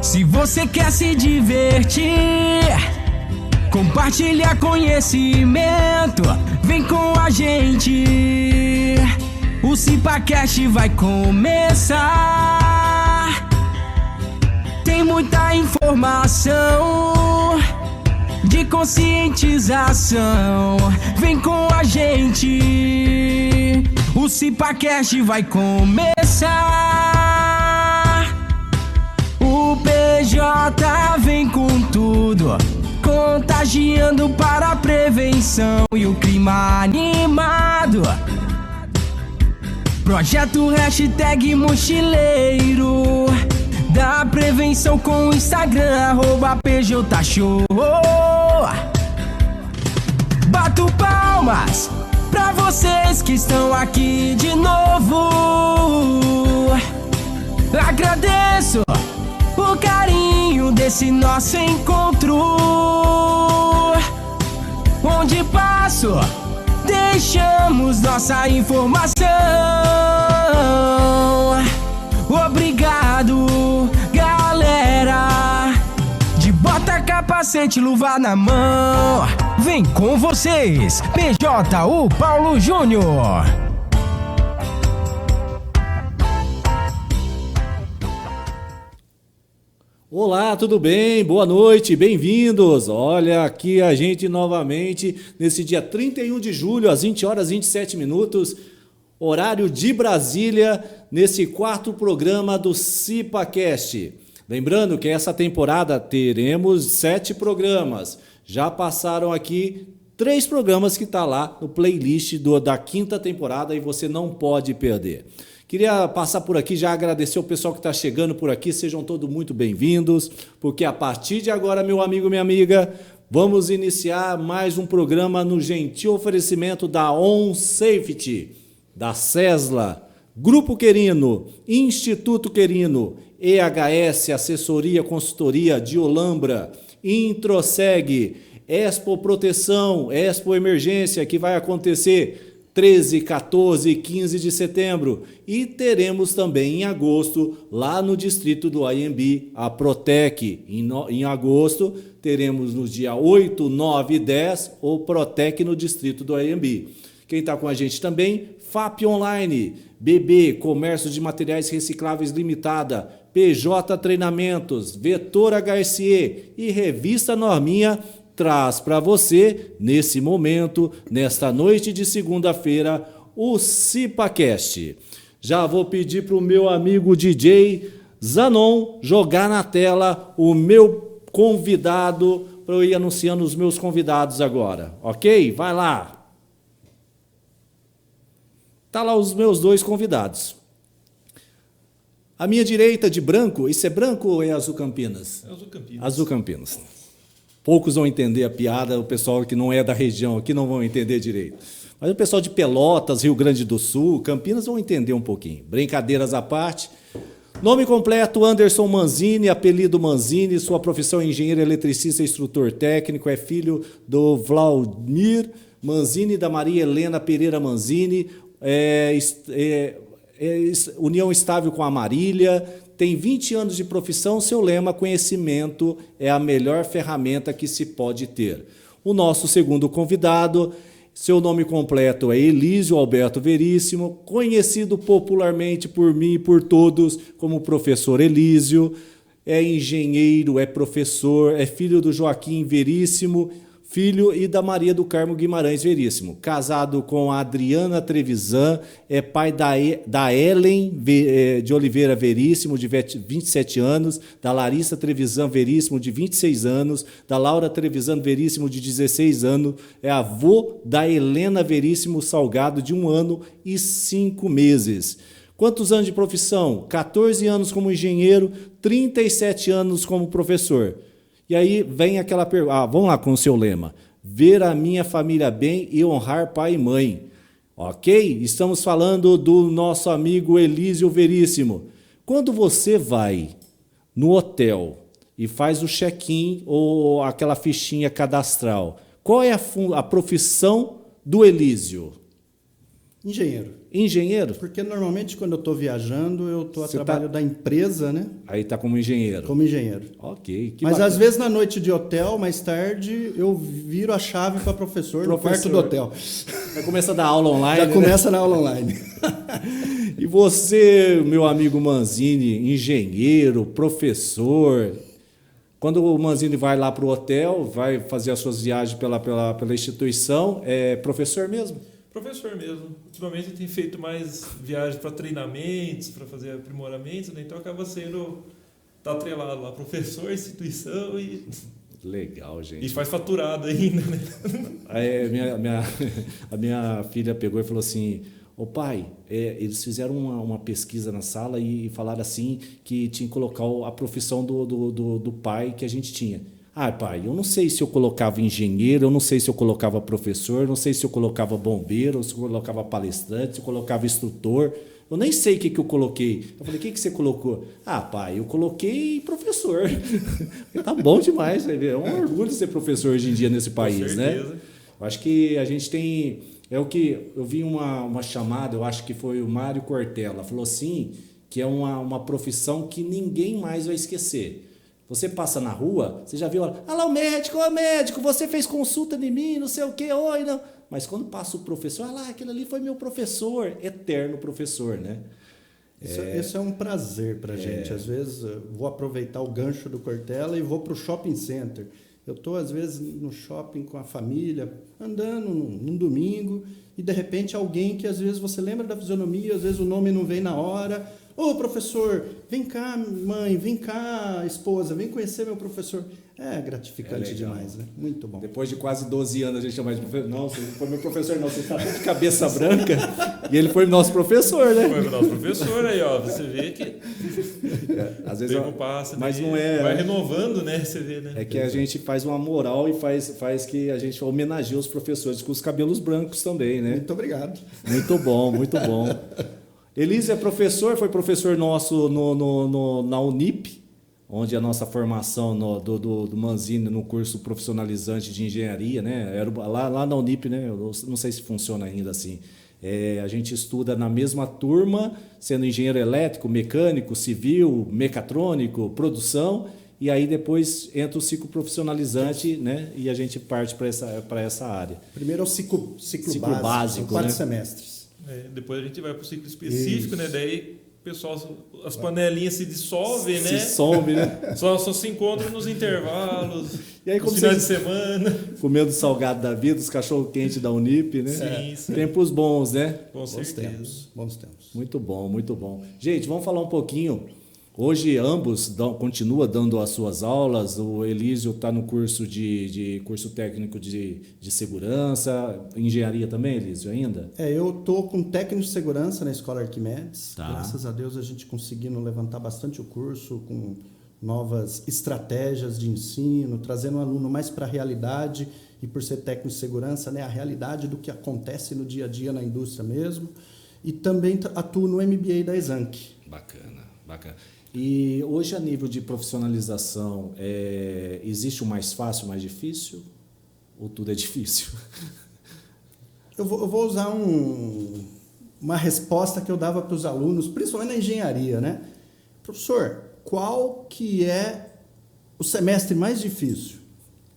Se você quer se divertir, compartilhar conhecimento, vem com a gente. O Cipacast vai começar. Tem muita informação de conscientização. Vem com a gente. O Cipacast vai começar. O PJ vem com tudo, contagiando para a prevenção e o clima animado. Projeto hashtag mochileiro da prevenção com o Instagram @PJShow. Bato palmas pra vocês que estão aqui de novo. Agradeço o carinho desse nosso encontro. Onde passo, deixamos nossa informação. Obrigado, galera. De bota, capacete, luva na mão. Vem com vocês, PJ, o Paulo Júnior. Olá, tudo bem? Boa noite, bem-vindos! Olha, aqui a gente novamente nesse dia 31 de julho, às 20 horas e 27 minutos, horário de Brasília, nesse quarto programa do Cipacast. Lembrando que essa temporada teremos 7 programas. Já passaram aqui 3 programas que estão lá no playlist da quinta temporada e você não pode perder. Queria passar por aqui, já agradecer o pessoal que está chegando por aqui, sejam todos muito bem-vindos, porque a partir de agora, meu amigo, minha amiga, vamos iniciar mais um programa no gentil oferecimento da On Safety, da Sesla, Grupo Querino, Instituto Querino, EHS, Assessoria Consultoria de Olambra, Introseg, Expo Proteção, Expo Emergência, que vai acontecer 13, 14 e 15 de setembro. E teremos também em agosto, lá no distrito do IMB, a Protec. Em agosto, teremos no dia 8, 9 e 10, o Protec no distrito do IMB. Quem está com a gente também, FAP Online, BB, Comércio de Materiais Recicláveis Limitada, PJ Treinamentos, Vetor HSE e Revista Norminha, traz para você, nesse momento, nesta noite de segunda-feira, o Cipacast. Já vou pedir para o meu amigo DJ Zanon jogar na tela o meu convidado, para eu ir anunciando os meus convidados agora, ok? Vai lá. Tá lá os meus 2 convidados. À minha direita, de branco, isso é branco ou é azul Campinas? É azul Campinas. Azul Campinas. Poucos vão entender a piada, o pessoal que não é da região aqui não vão entender direito. Mas o pessoal de Pelotas, Rio Grande do Sul, Campinas vão entender um pouquinho. Brincadeiras à parte. Nome completo, Anderson Manzini, apelido Manzini, sua profissão é engenheiro eletricista e instrutor técnico, é filho do Vladimir Manzini e da Maria Helena Pereira Manzini, união estável com a Marília. Tem 20 anos de profissão, seu lema, conhecimento é a melhor ferramenta que se pode ter. O nosso segundo convidado, seu nome completo é Elísio Alberto Veríssimo, conhecido popularmente por mim e por todos como professor Elísio, é engenheiro, é professor, é filho do Joaquim Veríssimo, filho e da Maria do Carmo Guimarães Veríssimo. Casado com a Adriana Trevisan, é pai da Ellen de Oliveira Veríssimo, de 27 anos, da Larissa Trevisan Veríssimo, de 26 anos, da Laura Trevisan Veríssimo, de 16 anos, é avô da Helena Veríssimo Salgado, de 1 ano e 5 meses. Quantos anos de profissão? 14 anos como engenheiro, 37 anos como professor. E aí vem aquela pergunta, vamos lá com o seu lema, ver a minha família bem e honrar pai e mãe, ok? Estamos falando do nosso amigo Elísio Veríssimo. Quando você vai no hotel e faz o check-in ou aquela fichinha cadastral, qual é a profissão do Elísio? Engenheiro. Engenheiro? Porque normalmente quando eu estou viajando, eu estou a trabalho da empresa, né? Aí tá como engenheiro. Como engenheiro. Ok. Mas bacana. às vezes na noite de hotel, mais tarde, eu viro a chave para professor no quarto do hotel. Já começa a dar aula online. Já começa na aula online. E você, meu amigo Manzini, engenheiro, professor, quando o Manzini vai lá para o hotel, vai fazer as suas viagens pela instituição, é professor mesmo? Professor mesmo. Ultimamente tem feito mais viagens para treinamentos, para fazer aprimoramentos, né? Então acaba sendo, tá atrelado lá, professor, instituição e... Legal, gente. E faz faturado ainda, né? Aí a minha filha pegou e falou assim, ô pai, eles fizeram uma pesquisa na sala e falaram assim que tinha que colocar a profissão do pai que a gente tinha. Ah, pai, eu não sei se eu colocava engenheiro, eu não sei se eu colocava professor, eu não sei se eu colocava bombeiro, se eu colocava palestrante, se eu colocava instrutor. Eu nem sei o que eu coloquei. Eu falei, o que você colocou? Ah, pai, eu coloquei professor. Tá bom demais. É um orgulho ser professor hoje em dia nesse país, né? Eu acho que a gente tem... É o que eu vi uma chamada, eu acho que foi o Mário Cortella, falou assim, que é uma profissão que ninguém mais vai esquecer. Você passa na rua, você já viu, ah lá o médico, ô médico, você fez consulta de mim, não sei o quê, oi, não. Mas quando passa o professor, ah lá, aquele ali foi meu professor, eterno professor, né? Isso é um prazer para a gente. Às vezes vou aproveitar o gancho do Cortella e vou para o shopping center. Eu estou, às vezes, no shopping com a família, andando num domingo, e, de repente, alguém que, às vezes, você lembra da fisionomia, às vezes o nome não vem na hora. Ô, professor, vem cá, mãe, vem cá, esposa, vem conhecer meu professor. É gratificante demais, né? Muito bom. Depois de quase 12 anos, a gente chama de professor. Não, você não foi meu professor, não. Você está de cabeça branca. E ele foi nosso professor, né? Foi nosso professor aí, ó. Você vê que... às vezes tempo passa, mas não é... Vai renovando, né? Você vê, né? É que a gente faz uma moral e faz que a gente homenageie os professores com os cabelos brancos também, né? Muito obrigado. Muito bom, muito bom. Elise é professor, foi professor nosso na Unip, onde a nossa formação do Manzini no curso profissionalizante de engenharia, né? Era lá na Unip, né? Eu não sei se funciona ainda assim. A gente estuda na mesma turma, sendo engenheiro elétrico, mecânico, civil, mecatrônico, produção, e aí depois entra o ciclo profissionalizante, né? E a gente parte para essa área. Primeiro é o ciclo básico, 4 semestres. Depois a gente vai para o ciclo específico, né? Daí o pessoal, as panelinhas se dissolvem, né? Se some, né? Só se encontram nos intervalos, e aí, nos finais de semana. Comendo salgado da vida, os cachorro-quente da Unip, né? Sim. Tempos bons, né? Bons tempos. Bons tempos. Muito bom, muito bom. Gente, vamos falar um pouquinho. Hoje ambos continuam dando as suas aulas. O Elísio está no curso de curso técnico de segurança. Engenharia também, Elísio, ainda? Eu estou com técnico de segurança na Escola Arquimedes. Tá. Graças a Deus a gente conseguindo levantar bastante o curso com novas estratégias de ensino, trazendo o aluno mais para a realidade e por ser técnico de segurança, né, a realidade do que acontece no dia a dia na indústria mesmo. E também atuo no MBA da Exanc. Bacana, bacana. E hoje, a nível de profissionalização, existe o mais fácil, o mais difícil? Ou tudo é difícil? Eu vou usar uma resposta que eu dava para os alunos, principalmente na engenharia, né? Professor, qual que é o semestre mais difícil?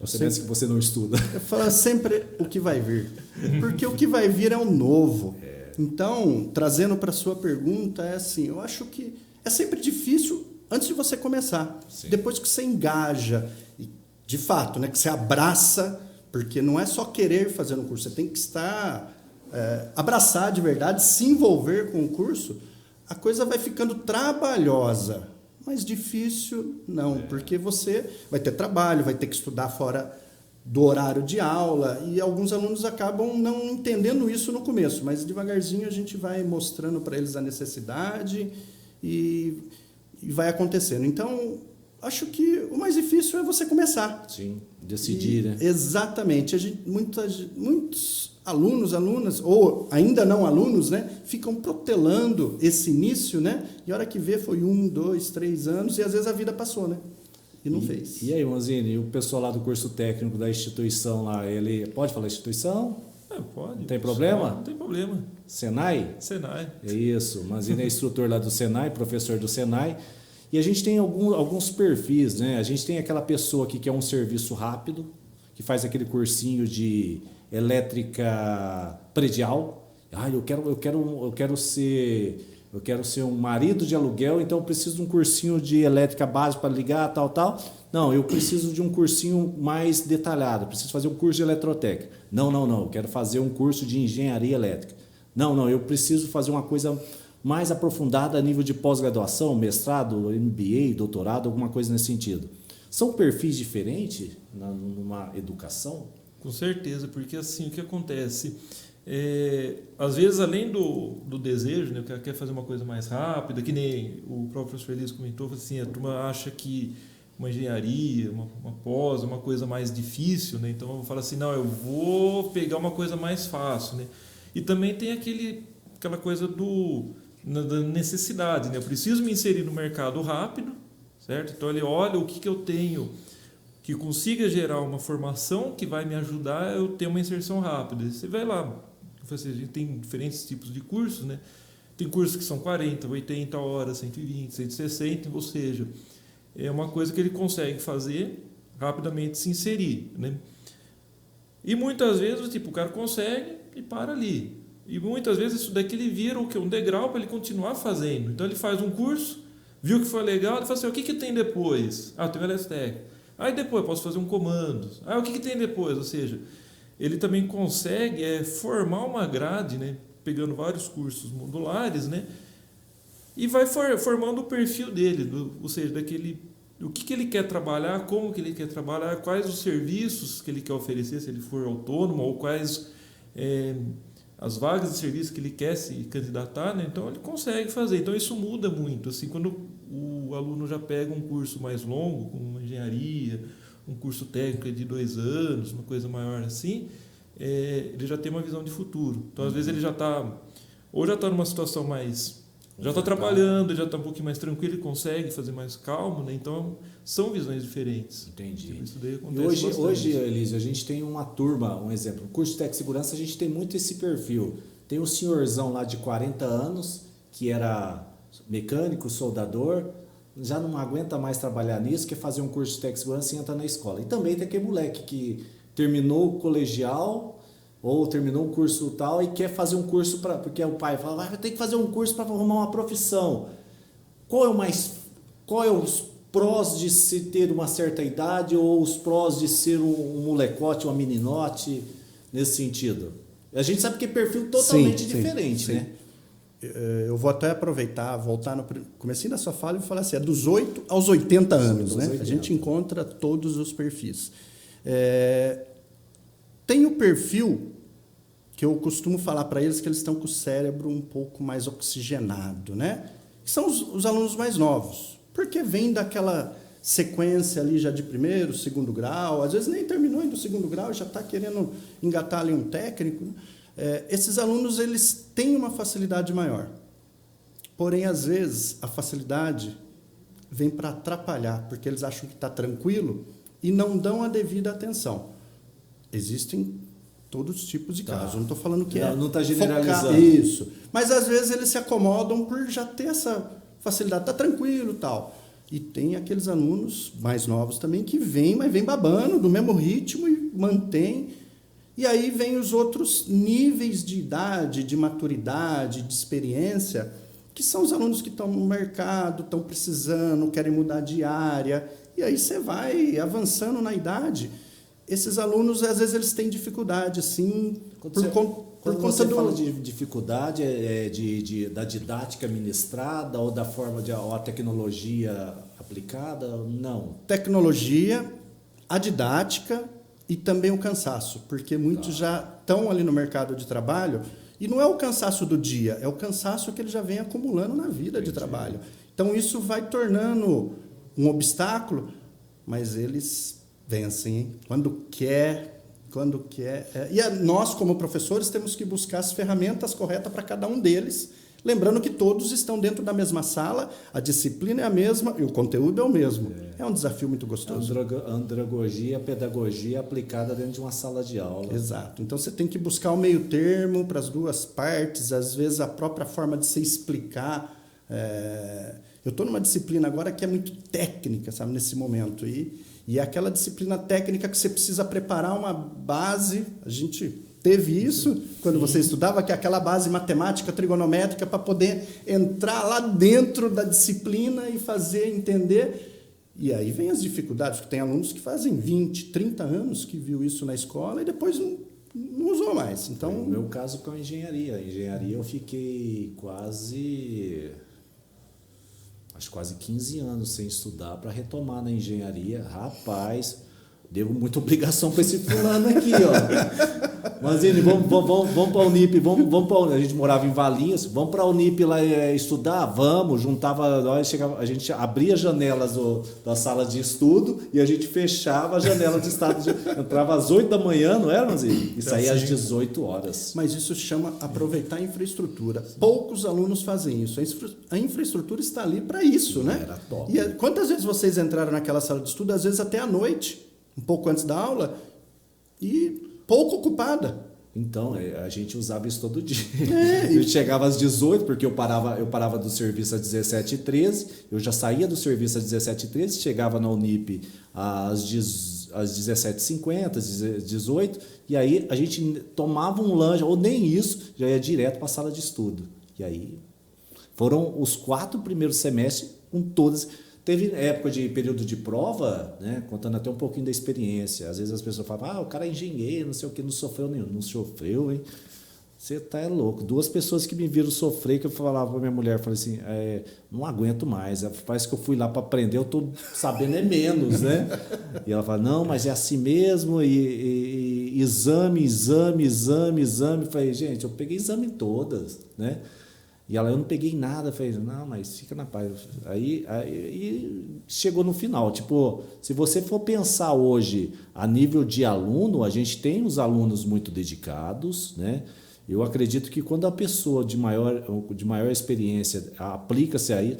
O semestre que você não estuda. Eu falo sempre o que vai vir. Porque o que vai vir é o novo. Então, trazendo para a sua pergunta, é assim, eu acho que é sempre difícil antes de você começar. Sim. Depois que você engaja, e de fato, né, que você abraça, porque não é só querer fazer um curso, você tem que estar, abraçar de verdade, se envolver com o curso, a coisa vai ficando trabalhosa. Mas difícil não, porque você vai ter trabalho, vai ter que estudar fora do horário de aula, e alguns alunos acabam não entendendo isso no começo, mas devagarzinho a gente vai mostrando para eles a necessidade e vai acontecendo. Então, acho que o mais difícil é você começar. Sim, decidir, né? Exatamente. Muitos alunos, alunas, ou ainda não alunos, né, ficam protelando esse início, né? E a hora que vê foi 1, 2, 3 anos, e às vezes a vida passou, né? E não fez. E aí, Manzini, o pessoal lá do curso técnico da instituição lá, ele pode falar instituição? pode. Não tem problema? Não tem problema. Senai? Senai. É isso, Manzini é instrutor lá do Senai, professor do Senai. E a gente tem alguns perfis, né? A gente tem aquela pessoa aqui que é um serviço rápido, que faz aquele cursinho de elétrica predial. Eu quero ser um marido de aluguel, então eu preciso de um cursinho de elétrica básica para ligar, tal. Não, eu preciso de um cursinho mais detalhado, preciso fazer um curso de eletrotécnica. Não, eu quero fazer um curso de engenharia elétrica. Não, eu preciso fazer uma coisa mais aprofundada a nível de pós-graduação, mestrado, MBA, doutorado, alguma coisa nesse sentido. São perfis diferentes numa educação? Com certeza, porque assim, o que acontece? Às vezes, além do desejo, né, o cara quer fazer uma coisa mais rápida, que nem o próprio professor Elias comentou, assim, a turma acha que uma engenharia, uma pós, uma coisa mais difícil, né? Então eu falo assim, não, eu vou pegar uma coisa mais fácil, né? E também tem aquela coisa da necessidade, né? Eu preciso me inserir no mercado rápido, certo? Então ele olha o que eu tenho que consiga gerar uma formação que vai me ajudar a eu ter uma inserção rápida. Você vai lá, a gente tem diferentes tipos de cursos, né? Tem cursos que são 40, 80 horas, 120, 160, ou seja, é uma coisa que ele consegue fazer rapidamente, se inserir, né? E muitas vezes, o cara consegue e para ali. E muitas vezes isso daqui ele vira um degrau para ele continuar fazendo. Então ele faz um curso, viu que foi legal, ele fala assim, o que tem depois? Tem o Elastec. Aí depois eu posso fazer um comando. O que tem depois? Ou seja, ele também consegue formar uma grade, né? Pegando vários cursos modulares, né? E vai formando o perfil dele, ou seja, o que ele quer trabalhar, como que ele quer trabalhar, quais os serviços que ele quer oferecer, se ele for autônomo, ou quais as vagas de serviço que ele quer se candidatar, né? Então ele consegue fazer. Então isso muda muito. Assim, quando o aluno já pega um curso mais longo, como uma engenharia, um curso técnico de 2 anos, uma coisa maior assim, ele já tem uma visão de futuro. Então às vezes ele já está numa situação mais... Já está trabalhando, já está um pouquinho mais tranquilo e consegue fazer mais calmo, né? Então, são visões diferentes. Entendi. Isso daí acontece Hoje, Elísio, a gente tem uma turma, um exemplo, no curso de Tec Segurança a gente tem muito esse perfil. Tem um senhorzão lá de 40 anos, que era mecânico, soldador, já não aguenta mais trabalhar nisso, quer fazer um curso de Tec Segurança e entra na escola. E também tem aquele moleque que terminou o colegial... ou terminou um curso tal e quer fazer um curso porque o pai fala, vai ter que fazer um curso para arrumar uma profissão. Qual é os prós de se ter uma certa idade ou os prós de ser um molecote, uma meninote, nesse sentido? A gente sabe que é perfil totalmente diferente, né? Eu vou até aproveitar, voltar no comecinho da sua fala e falar assim, é dos 8 aos 80 anos, né? 80. A gente encontra todos os perfis. Tem o perfil que eu costumo falar para eles que eles estão com o cérebro um pouco mais oxigenado, né? Que são os alunos mais novos, porque vem daquela sequência ali já de primeiro, segundo grau, às vezes nem terminou ainda o segundo grau, já está querendo engatar ali um técnico. Esses alunos eles têm uma facilidade maior, porém, às vezes, a facilidade vem para atrapalhar, porque eles acham que está tranquilo e não dão a devida atenção. Existem todos os tipos de casos. Eu não estou falando que não está generalizando. Focar, isso. Mas, às vezes, eles se acomodam por já ter essa facilidade. Está tranquilo e tal. E tem aqueles alunos mais novos também que vêm, mas vêm babando do mesmo ritmo e mantém. E aí vem os outros níveis de idade, de maturidade, de experiência, que são os alunos que estão no mercado, estão precisando, querem mudar de área. E aí você vai avançando na idade. Esses alunos, às vezes, eles têm dificuldade, sim, Quando você fala de dificuldade, da didática ministrada ou da forma ou a tecnologia aplicada? Não. Tecnologia, a didática e também o cansaço, porque muitos já estão ali no mercado de trabalho e não é o cansaço do dia, é o cansaço que ele já vem acumulando na vida de trabalho. Então, isso vai tornando um obstáculo, mas eles vencem, hein? Quando quer. E nós, como professores, temos que buscar as ferramentas corretas para cada um deles, Lembrando que todos estão dentro da mesma sala, a disciplina é a mesma e o conteúdo é o mesmo. É um desafio muito gostoso. Andragogia, pedagogia aplicada dentro de uma sala de aula. Exato. Então você tem que buscar o meio termo para as duas partes, às vezes a própria forma de se explicar. Eu estou numa disciplina agora que é muito técnica, sabe, nesse momento. E é aquela disciplina técnica que você precisa preparar uma base. A gente teve isso quando você estudava, que é aquela base matemática, trigonométrica, para poder entrar lá dentro da disciplina e fazer entender. E aí vem as dificuldades, porque tem alunos que fazem 20, 30 anos que viu isso na escola e depois não usou mais. Então, no meu caso com a engenharia. A engenharia eu fiquei quase 15 anos sem estudar para retomar na engenharia. Rapaz, devo muita obrigação para esse fulano aqui, ó. Manzini, vamos para a Unip, a gente morava em Valinhos, vamos para a Unip lá estudar? Vamos, a gente abria as janelas da sala de estudo e a gente fechava a janela de estado, entrava às 8 da manhã, não era, Manzini? E saía às 18 horas. Mas isso chama aproveitar a infraestrutura. Poucos alunos fazem isso. A infraestrutura está ali para isso, né? Era top. E quantas vezes vocês entraram naquela sala de estudo, às vezes até à noite, um pouco antes da aula, e pouco ocupada. Então, a gente usava isso todo dia. A gente chegava às 18, porque eu parava do serviço às 17h13, eu já saía do serviço às 17h13, chegava na Unip às 17h50, às 18h, e aí a gente tomava um lanche, ou nem isso, já ia direto para a sala de estudo. E aí foram os 4 primeiros semestres com todas. Teve época de período de prova, né, contando até um pouquinho da experiência. Às vezes as pessoas falavam, o cara é engenheiro, não sei o que, não sofreu nenhum. Não sofreu, hein? Você tá louco. 2 pessoas que me viram sofrer, que eu falava para minha mulher, falei assim, não aguento mais. Parece que eu fui lá para aprender, eu tô sabendo menos, né? E ela fala, não, mas é assim mesmo, e exame. Falei, gente, eu peguei exame em todas, né? E ela, eu não peguei nada. Falei, não, mas fica na paz. Aí chegou no final. Tipo, se você for pensar hoje a nível de aluno, a gente tem os alunos muito dedicados, né? Eu acredito que quando a pessoa de maior experiência aplica-se aí,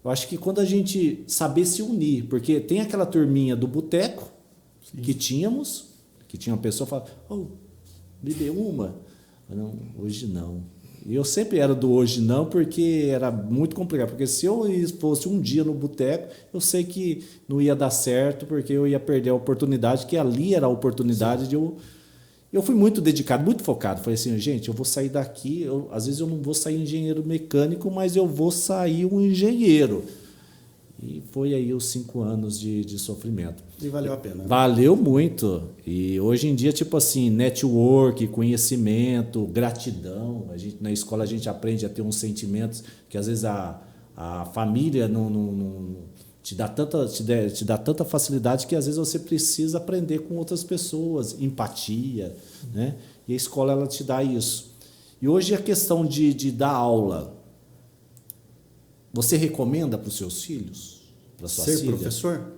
eu acho que quando a gente saber se unir, porque tem aquela turminha do boteco que tínhamos, que tinha uma pessoa que falava, me dê uma. Não, hoje não. E eu sempre era do hoje não, porque era muito complicado. Porque se eu fosse um dia no boteco, eu sei que não ia dar certo, porque eu ia perder a oportunidade, que ali era a oportunidade de eu... Eu fui muito dedicado, muito focado. Falei assim, gente, eu vou sair daqui, às vezes eu não vou sair engenheiro mecânico, mas eu vou sair um engenheiro. E foi aí os 5 anos de sofrimento. E valeu a pena. Né? Valeu muito. E hoje em dia, tipo assim, network, conhecimento, gratidão. Na escola a gente aprende a ter uns sentimentos que às vezes a família não te dá tanta facilidade que às vezes você precisa aprender com outras pessoas, empatia, né? E a escola ela te dá isso. E hoje a questão de dar aula, você recomenda para os seus filhos? Para sua filha? Ser professor?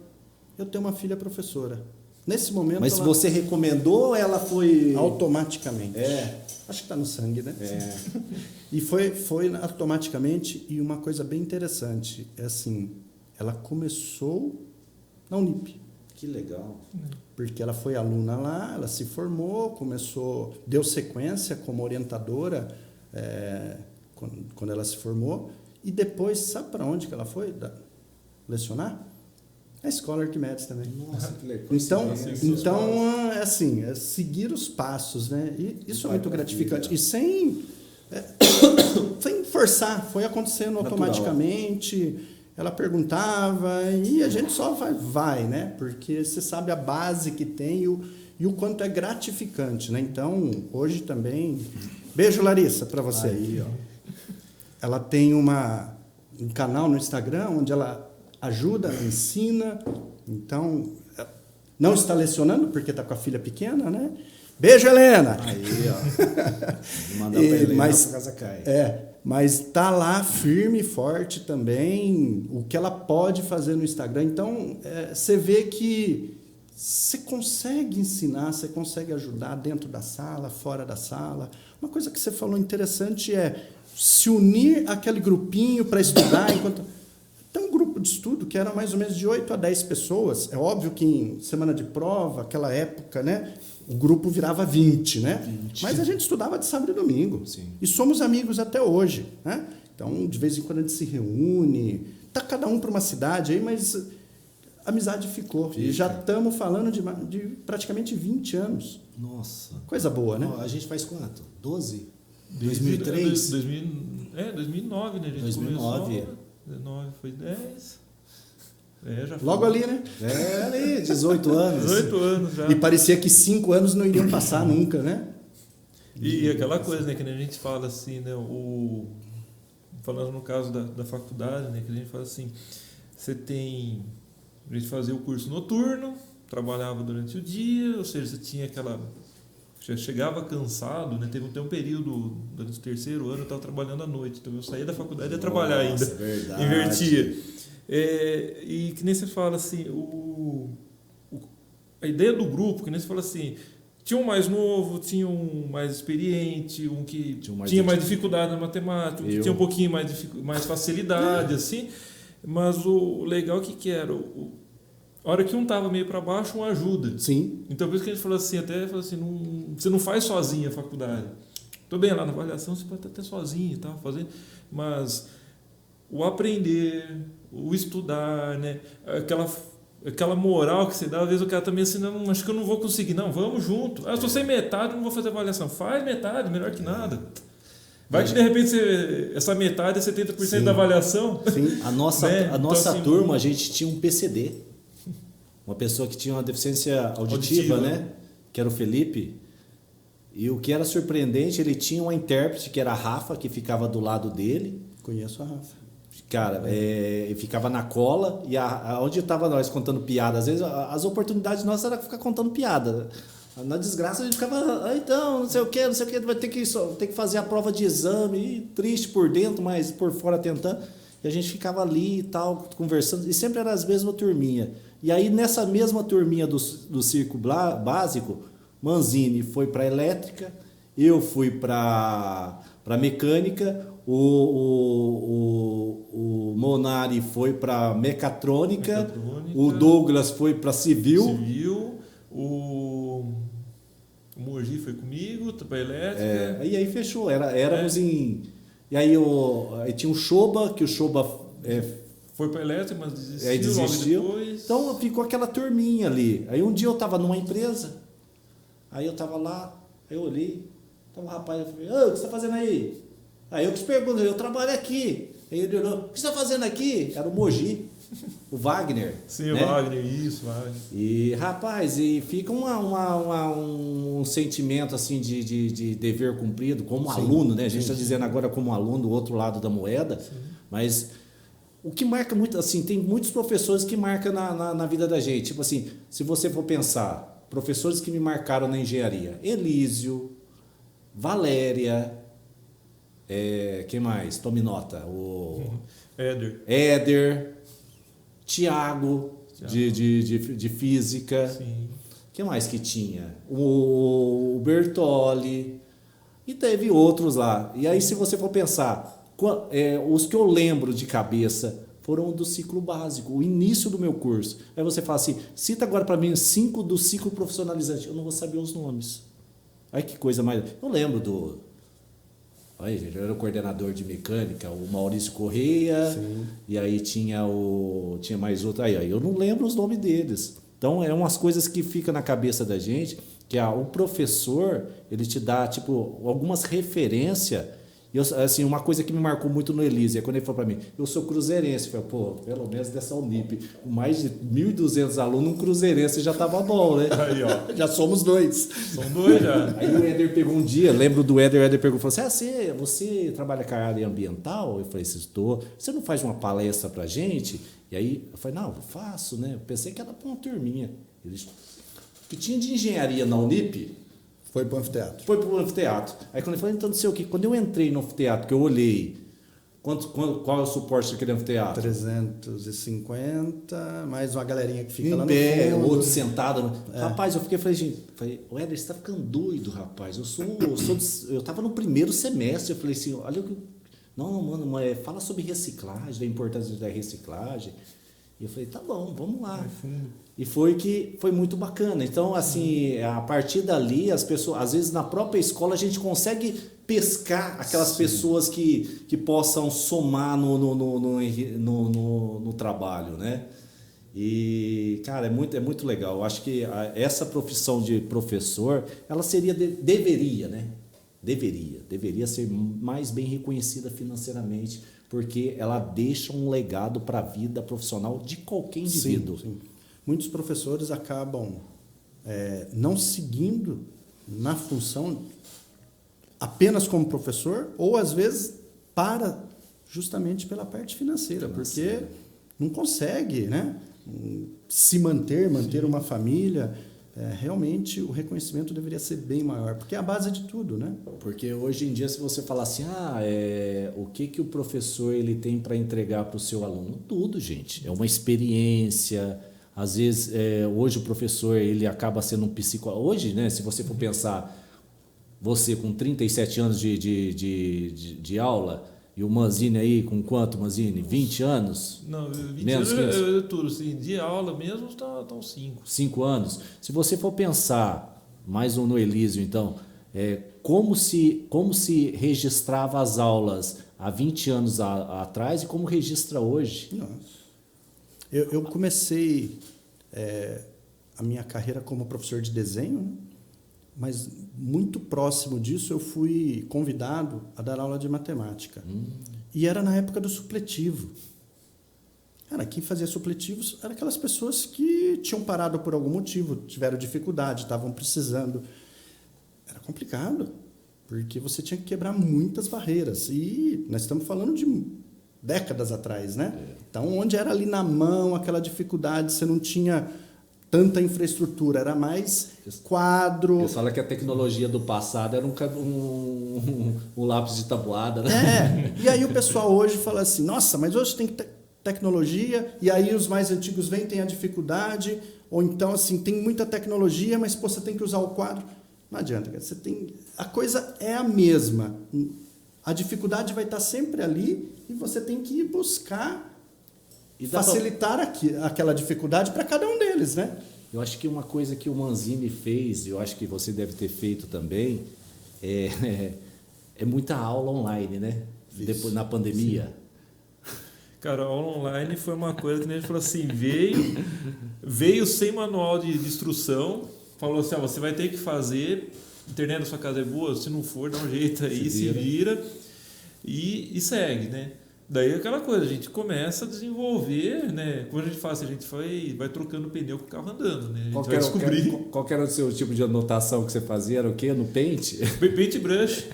Eu tenho uma filha professora. Nesse momento. Mas você recomendou ou ela foi. Automaticamente. Acho que está no sangue, né? E foi automaticamente, e uma coisa bem interessante. É assim, ela começou na Unip. Que legal. Porque ela foi aluna lá, ela se formou, deu sequência como orientadora quando ela se formou. E depois, sabe para onde que ela foi lecionar? A Escola Arquimedes também. Nossa, que legal. Então assim, seguir os passos, né? E isso é muito gratificante. E sem forçar, foi acontecendo automaticamente. Ela perguntava e a gente só vai, né? Porque você sabe a base que tem e o quanto é gratificante, né? Então, hoje também... Beijo, Larissa, para você. Aí, ó. Ela tem um canal no Instagram onde ela ajuda, ensina. Então, não está lecionando porque está com a filha pequena, né? Beijo, Helena! Aí, ó. Mandar para Helena, a casa cai. Mas está lá firme e forte também o que ela pode fazer no Instagram. Então, você vê que você consegue ensinar, você consegue ajudar dentro da sala, fora da sala. Uma coisa que você falou interessante se unir àquele grupinho para estudar enquanto... Tem um grupo de estudo que era mais ou menos de 8 a 10 pessoas. É óbvio que em semana de prova, aquela época, né, o grupo virava 20, né? 20. Mas a gente estudava de sábado e domingo. Sim. E somos amigos até hoje, né? Então, de vez em quando a gente se reúne. Tá cada um para uma cidade aí, mas a amizade ficou. Fica. E já estamos falando de praticamente 20 anos. Nossa. Coisa boa, né? A gente faz quanto? 12? 2003? 2003? 2009, né? A gente 2009. começou. 19 foi 10. Já foi. Logo ali, né? Ali, 18 anos. 18 anos já. E parecia que 5 anos não iriam passar nunca, né? E aquela coisa, né, que a gente fala assim, né, falando no caso da faculdade, né, que a gente fala assim, a gente fazia o curso noturno, trabalhava durante o dia, ou seja, você tinha já chegava cansado, né, teve até um período, durante o terceiro ano, eu estava trabalhando à noite, então eu saía da faculdade e ia trabalhar ainda, verdade. invertia. E que nem você fala assim, a ideia do grupo, que nem você fala assim, tinha um mais novo, tinha um mais experiente, um que tinha mais dificuldade na matemática, um que tinha um pouquinho mais facilidade, assim. Mas o legal que era, a hora que um estava meio para baixo, um ajuda. Sim. Então, por isso que a gente falou assim, você não faz sozinho a faculdade. Estou bem, lá na avaliação você pode até sozinho e tal, fazer, mas o aprender, o estudar, né? Aquela moral que você dá, às vezes o cara também assim, não, acho que eu não vou conseguir. Não, vamos junto. Eu estou sem metade, não vou fazer avaliação. Faz metade, melhor que nada. Vai que de repente essa metade é 70% Sim. da avaliação. Sim. A nossa Então, assim, turma, a gente tinha um PCD. Uma pessoa que tinha uma deficiência auditiva, né? Que era o Felipe. E o que era surpreendente, ele tinha uma intérprete, que era a Rafa, que ficava do lado dele. Conheço a Rafa. Cara, ficava na cola e onde estava nós contando piada, às vezes as oportunidades nossas era ficar contando piada. Na desgraça a gente ficava, então, não sei o que, vai ter que fazer a prova de exame, e triste por dentro, mas por fora tentando. E a gente ficava ali e tal, conversando, e sempre era as mesmas turminhas. E aí nessa mesma turminha do circo básico, Manzini foi para elétrica, eu fui para mecânica, o Monari foi para mecatrônica, o Douglas foi para civil, o Mogi foi comigo, para elétrica. E aí fechou, éramos em... E aí tinha o Shoba, que o Shoba... foi para elétrica, mas desistiu. Logo depois. Então ficou aquela turminha ali. Aí um dia eu estava numa empresa, aí eu estava lá, aí eu olhei, então o rapaz, eu falei, o que você está fazendo aí? Aí eu te pergunto, eu trabalho aqui. Aí ele olhou, o que você está fazendo aqui? Era o Mogi, o Wagner. Sim, né? o Wagner, isso, Wagner. E, rapaz, fica um sentimento assim de dever cumprido como aluno, né? A gente está dizendo agora como aluno, o outro lado da moeda, mas o que marca muito, assim, tem muitos professores que marcam na vida da gente. Tipo assim, se você for pensar, professores que me marcaram na engenharia, Elísio, Valéria, quem mais? Tome nota. Éder, Tiago, de física. Sim. Quem mais que tinha? O Bertoli. E teve outros lá. E aí, se você for pensar, os que eu lembro de cabeça foram do ciclo básico, o início do meu curso. Aí você fala assim, cita agora para mim 5 do ciclo profissionalizante. Eu não vou saber os nomes. Aí que coisa mais... Eu lembro Aí, gente, eu era o coordenador de mecânica, o Maurício Correia. Sim. E aí tinha mais outro. Aí eu não lembro os nomes deles. Então, é umas coisas que ficam na cabeça da gente, que o professor, ele te dá, tipo, algumas referências. E assim, uma coisa que me marcou muito no Elise é quando ele falou para mim, eu sou cruzeirense. Eu falei, pelo menos dessa Unip, com mais de 1.200 alunos, um cruzeirense já estava bom, né? Aí, ó, já somos 2. São 2 já. Aí o Éder pegou um dia, lembro do Éder, o Éder pegou e falou assim, você trabalha com a área ambiental? Eu falei, estou. Você não faz uma palestra pra gente? E aí eu falei, não, eu faço, né? Eu pensei que era para uma turminha. Que tinha de engenharia na Unip. Foi para o anfiteatro. Foi para o anfiteatro. Aí quando ele falou, então não sei o que. Quando eu entrei no anfiteatro, que eu olhei, qual é o suporte daquele anfiteatro? 350, mais uma galerinha que fica lá no pé, fundo. outro sentado. Rapaz, eu falei, o Éder, você está ficando doido, rapaz. Eu estava no primeiro semestre. Eu falei assim, olha o que... Não, mano, fala sobre reciclagem, da importância da reciclagem. E eu falei, tá bom, vamos lá. E foi muito bacana. Então, assim, a partir dali, as pessoas, às vezes na própria escola, a gente consegue pescar aquelas pessoas que possam somar no trabalho, né? E, cara, é muito legal. Eu acho que essa profissão de professor, ela deveria, né? Deveria ser mais bem reconhecida financeiramente, porque ela deixa um legado para a vida profissional de qualquer indivíduo. Sim. Muitos professores acabam não seguindo na função apenas como professor, ou às vezes justamente pela parte financeira, porque não consegue, né, manter uma família. Realmente o reconhecimento deveria ser bem maior, porque é a base de tudo, né? Porque hoje em dia, se você falar assim, o que o professor ele tem para entregar para o seu aluno? Tudo, gente. É uma experiência. Às vezes, hoje o professor ele acaba sendo um psicólogo. Hoje, né, se você for pensar, você com 37 anos de aula, e o Manzini aí com quanto, Manzini? 20 anos? Não, 20 menos anos tudo, assim, de aula mesmo está uns 5. 5 anos. Se você for pensar, mais um no Elísio, então, como se registrava as aulas há 20 anos atrás e como registra hoje? Nossa. Eu comecei a minha carreira como professor de desenho, né? Mas muito próximo disso eu fui convidado a dar aula de matemática. E era na época do supletivo. Cara, quem fazia supletivos eram aquelas pessoas que tinham parado por algum motivo, tiveram dificuldade, estavam precisando. Era complicado, porque você tinha que quebrar muitas barreiras. E nós estamos falando de décadas atrás, né? Então, onde era ali na mão, aquela dificuldade, você não tinha tanta infraestrutura, era mais quadro. Você fala que a tecnologia do passado era um lápis de tabuada, né? E aí o pessoal hoje fala assim, nossa, mas hoje tem tecnologia, e aí os mais antigos vêm, tem a dificuldade, ou então assim, tem muita tecnologia, mas você tem que usar o quadro. Não adianta, cara. A coisa é a mesma. A dificuldade vai estar sempre ali e você tem que ir buscar e facilitar aquela dificuldade para cada um deles, né? Eu acho que uma coisa que o Manzini fez, eu acho que você deve ter feito também, é muita aula online, né? Isso. Depois, na pandemia. Sim. Cara, a aula online foi uma coisa que a gente falou assim, veio sem manual de instrução, falou assim, você vai ter que fazer, a internet da sua casa é boa, se não for, dá um jeito aí, se vira e segue, né? Daí aquela coisa, a gente começa a desenvolver, né? Quando a gente faz, a gente vai trocando pneu com o carro andando, né? A gente vai descobrir. Qual era o seu tipo de anotação que você fazia? Era o quê? No Paint? Paint brush.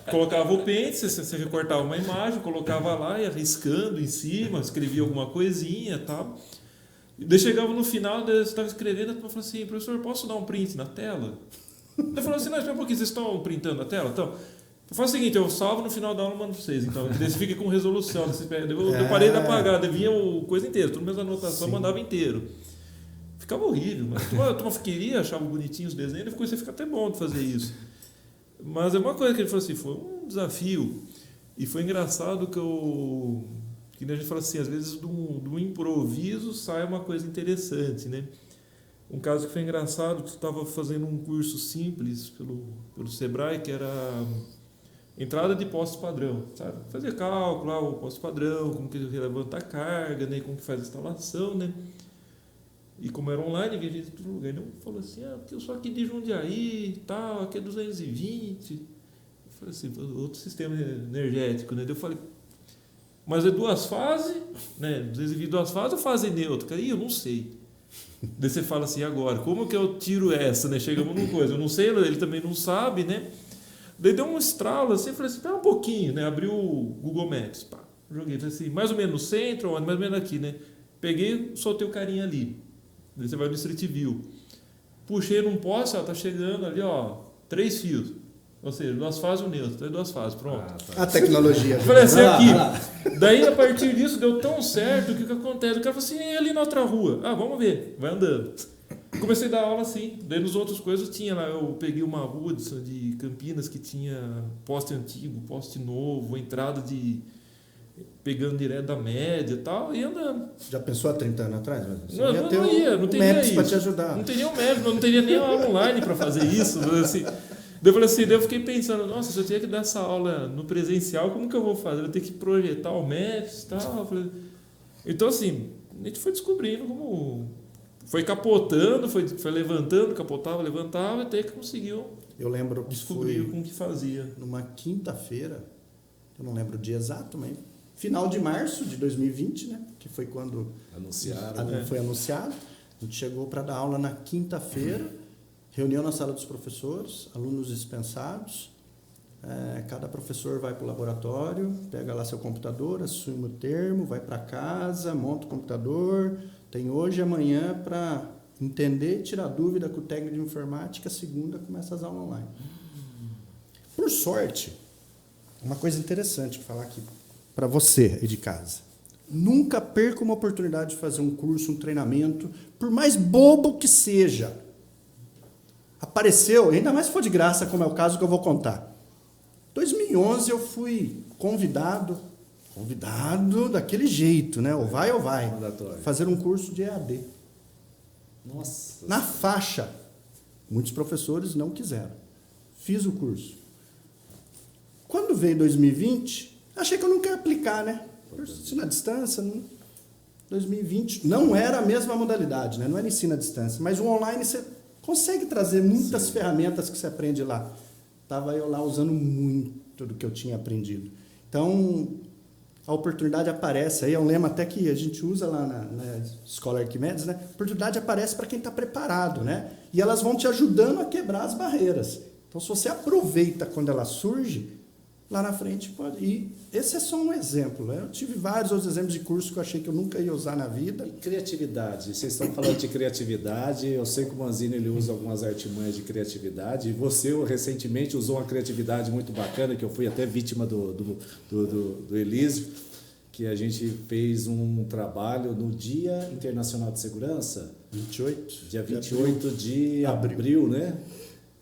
Colocava o Paint, você recortava uma imagem, colocava lá, ia riscando em cima, escrevia alguma coisinha e tal. Daí chegava no final, você estava escrevendo, eu falei assim, professor, posso dar um print na tela? Ele falou assim, não, espera um pouquinho, vocês estão printando a tela? Então, faz o seguinte, eu salvo no final da aula e mando para vocês. Então, daí você fica com resolução. Eu parei de apagar, devia a coisa inteira. Tudo mesmo anotação, mandava inteiro. Ficava horrível. Mas a turma queria, achava bonitinho os desenhos, e você fica até bom de fazer isso. Mas é uma coisa que ele falou assim, foi um desafio. E foi engraçado que a gente fala assim, às vezes do improviso sai uma coisa interessante, né? Um caso que foi engraçado, que eu estava fazendo um curso simples pelo Sebrae, que era entrada de poste padrão, sabe? Fazer cálculo, o poste padrão, como que levanta a carga, né? Como que faz a instalação, né? E como era online, vinha gente de todo lugar. Ele falou assim, porque eu sou aqui de Jundiaí e tal, aqui é 220. Eu falei assim, outro sistema energético, né? Eu falei, mas é 2 fases, né? 220 2 fases ou fase neutra? Cara, eu não sei. Daí você fala assim, agora, como que eu tiro essa, né? Chegamos numa coisa, eu não sei, ele também não sabe, né? Daí deu um estralo assim, falei assim, espera um pouquinho, né? Abri o Google Maps, pá, joguei, falei assim, mais ou menos no centro, mais ou menos aqui, né? Peguei, soltei o carinha ali. Daí você vai no Street View. Puxei num poste, tá chegando ali, 3 fios. Ou seja, 2 fases o neutro, tem 2 fases, pronto. A tecnologia. Falei assim, aqui. Daí, a partir disso, deu tão certo que o que acontece? O cara falou assim, e ali na outra rua? Vamos ver. Vai andando. Comecei a dar aula assim. Daí nos outras coisas tinha lá, eu peguei uma rua de Campinas que tinha poste antigo, poste novo, entrada de pegando direto da média e tal, e andando. Já pensou há 30 anos atrás? Você Não, ia não, ter não ia, não teria Maps isso. para te ajudar. Não teria um médico, não teria nem aula online para fazer isso. Assim. Daí eu falei assim, daí eu fiquei pensando, nossa, se eu tiver que dar essa aula no presencial, como que eu vou fazer? Eu tenho que projetar o Maps e tal. Eu falei, então assim, a gente foi descobrindo como... Foi capotando, foi levantando, capotava, levantava, até que conseguiu Eu lembro que descobrir foi como que fazia. numa quinta-feira, eu não lembro o dia exato, mas final de março de 2020, né? Que foi quando foi anunciado. A gente chegou para dar aula na quinta-feira, reunião na sala dos professores, alunos dispensados. Cada professor vai para o laboratório, pega lá seu computador, assume o termo, vai para casa, monta o computador. Tem hoje e amanhã para entender, tirar dúvida com o técnico de informática. Segunda começa as aulas online. Por sorte, uma coisa interessante para falar aqui para você aí de casa. Nunca perca uma oportunidade de fazer um curso, um treinamento, por mais bobo que seja. Apareceu, ainda mais se for de graça, como é o caso que eu vou contar. Em 2011 eu fui convidado daquele jeito, né? Ou vai, fazer um curso de EAD. Nossa. Na faixa. Muitos professores não quiseram. Fiz o curso. Quando veio 2020, achei que eu não queria aplicar, né? Ensino à distância, 2020 não era a mesma modalidade, né? Não era ensino à distância, mas o online você consegue trazer muitas ferramentas que você aprende lá. Estava eu lá usando muito do que eu tinha aprendido. Então, a oportunidade aparece, aí é um lema até que a gente usa lá na Escola Arquimedes, né? A oportunidade aparece para quem está preparado, né? E elas vão te ajudando a quebrar as barreiras. Então, se você aproveita quando ela surge, lá na frente pode ir. Esse é só um exemplo, né? Eu tive vários outros exemplos de curso que eu achei que eu nunca ia usar na vida. E criatividade, vocês estão falando de criatividade, eu sei que o Manzini ele usa algumas artimanhas de criatividade, e você recentemente usou uma criatividade muito bacana, que eu fui até vítima do Elísio, que a gente fez um trabalho no Dia Internacional de Segurança, dia 28 de abril, né?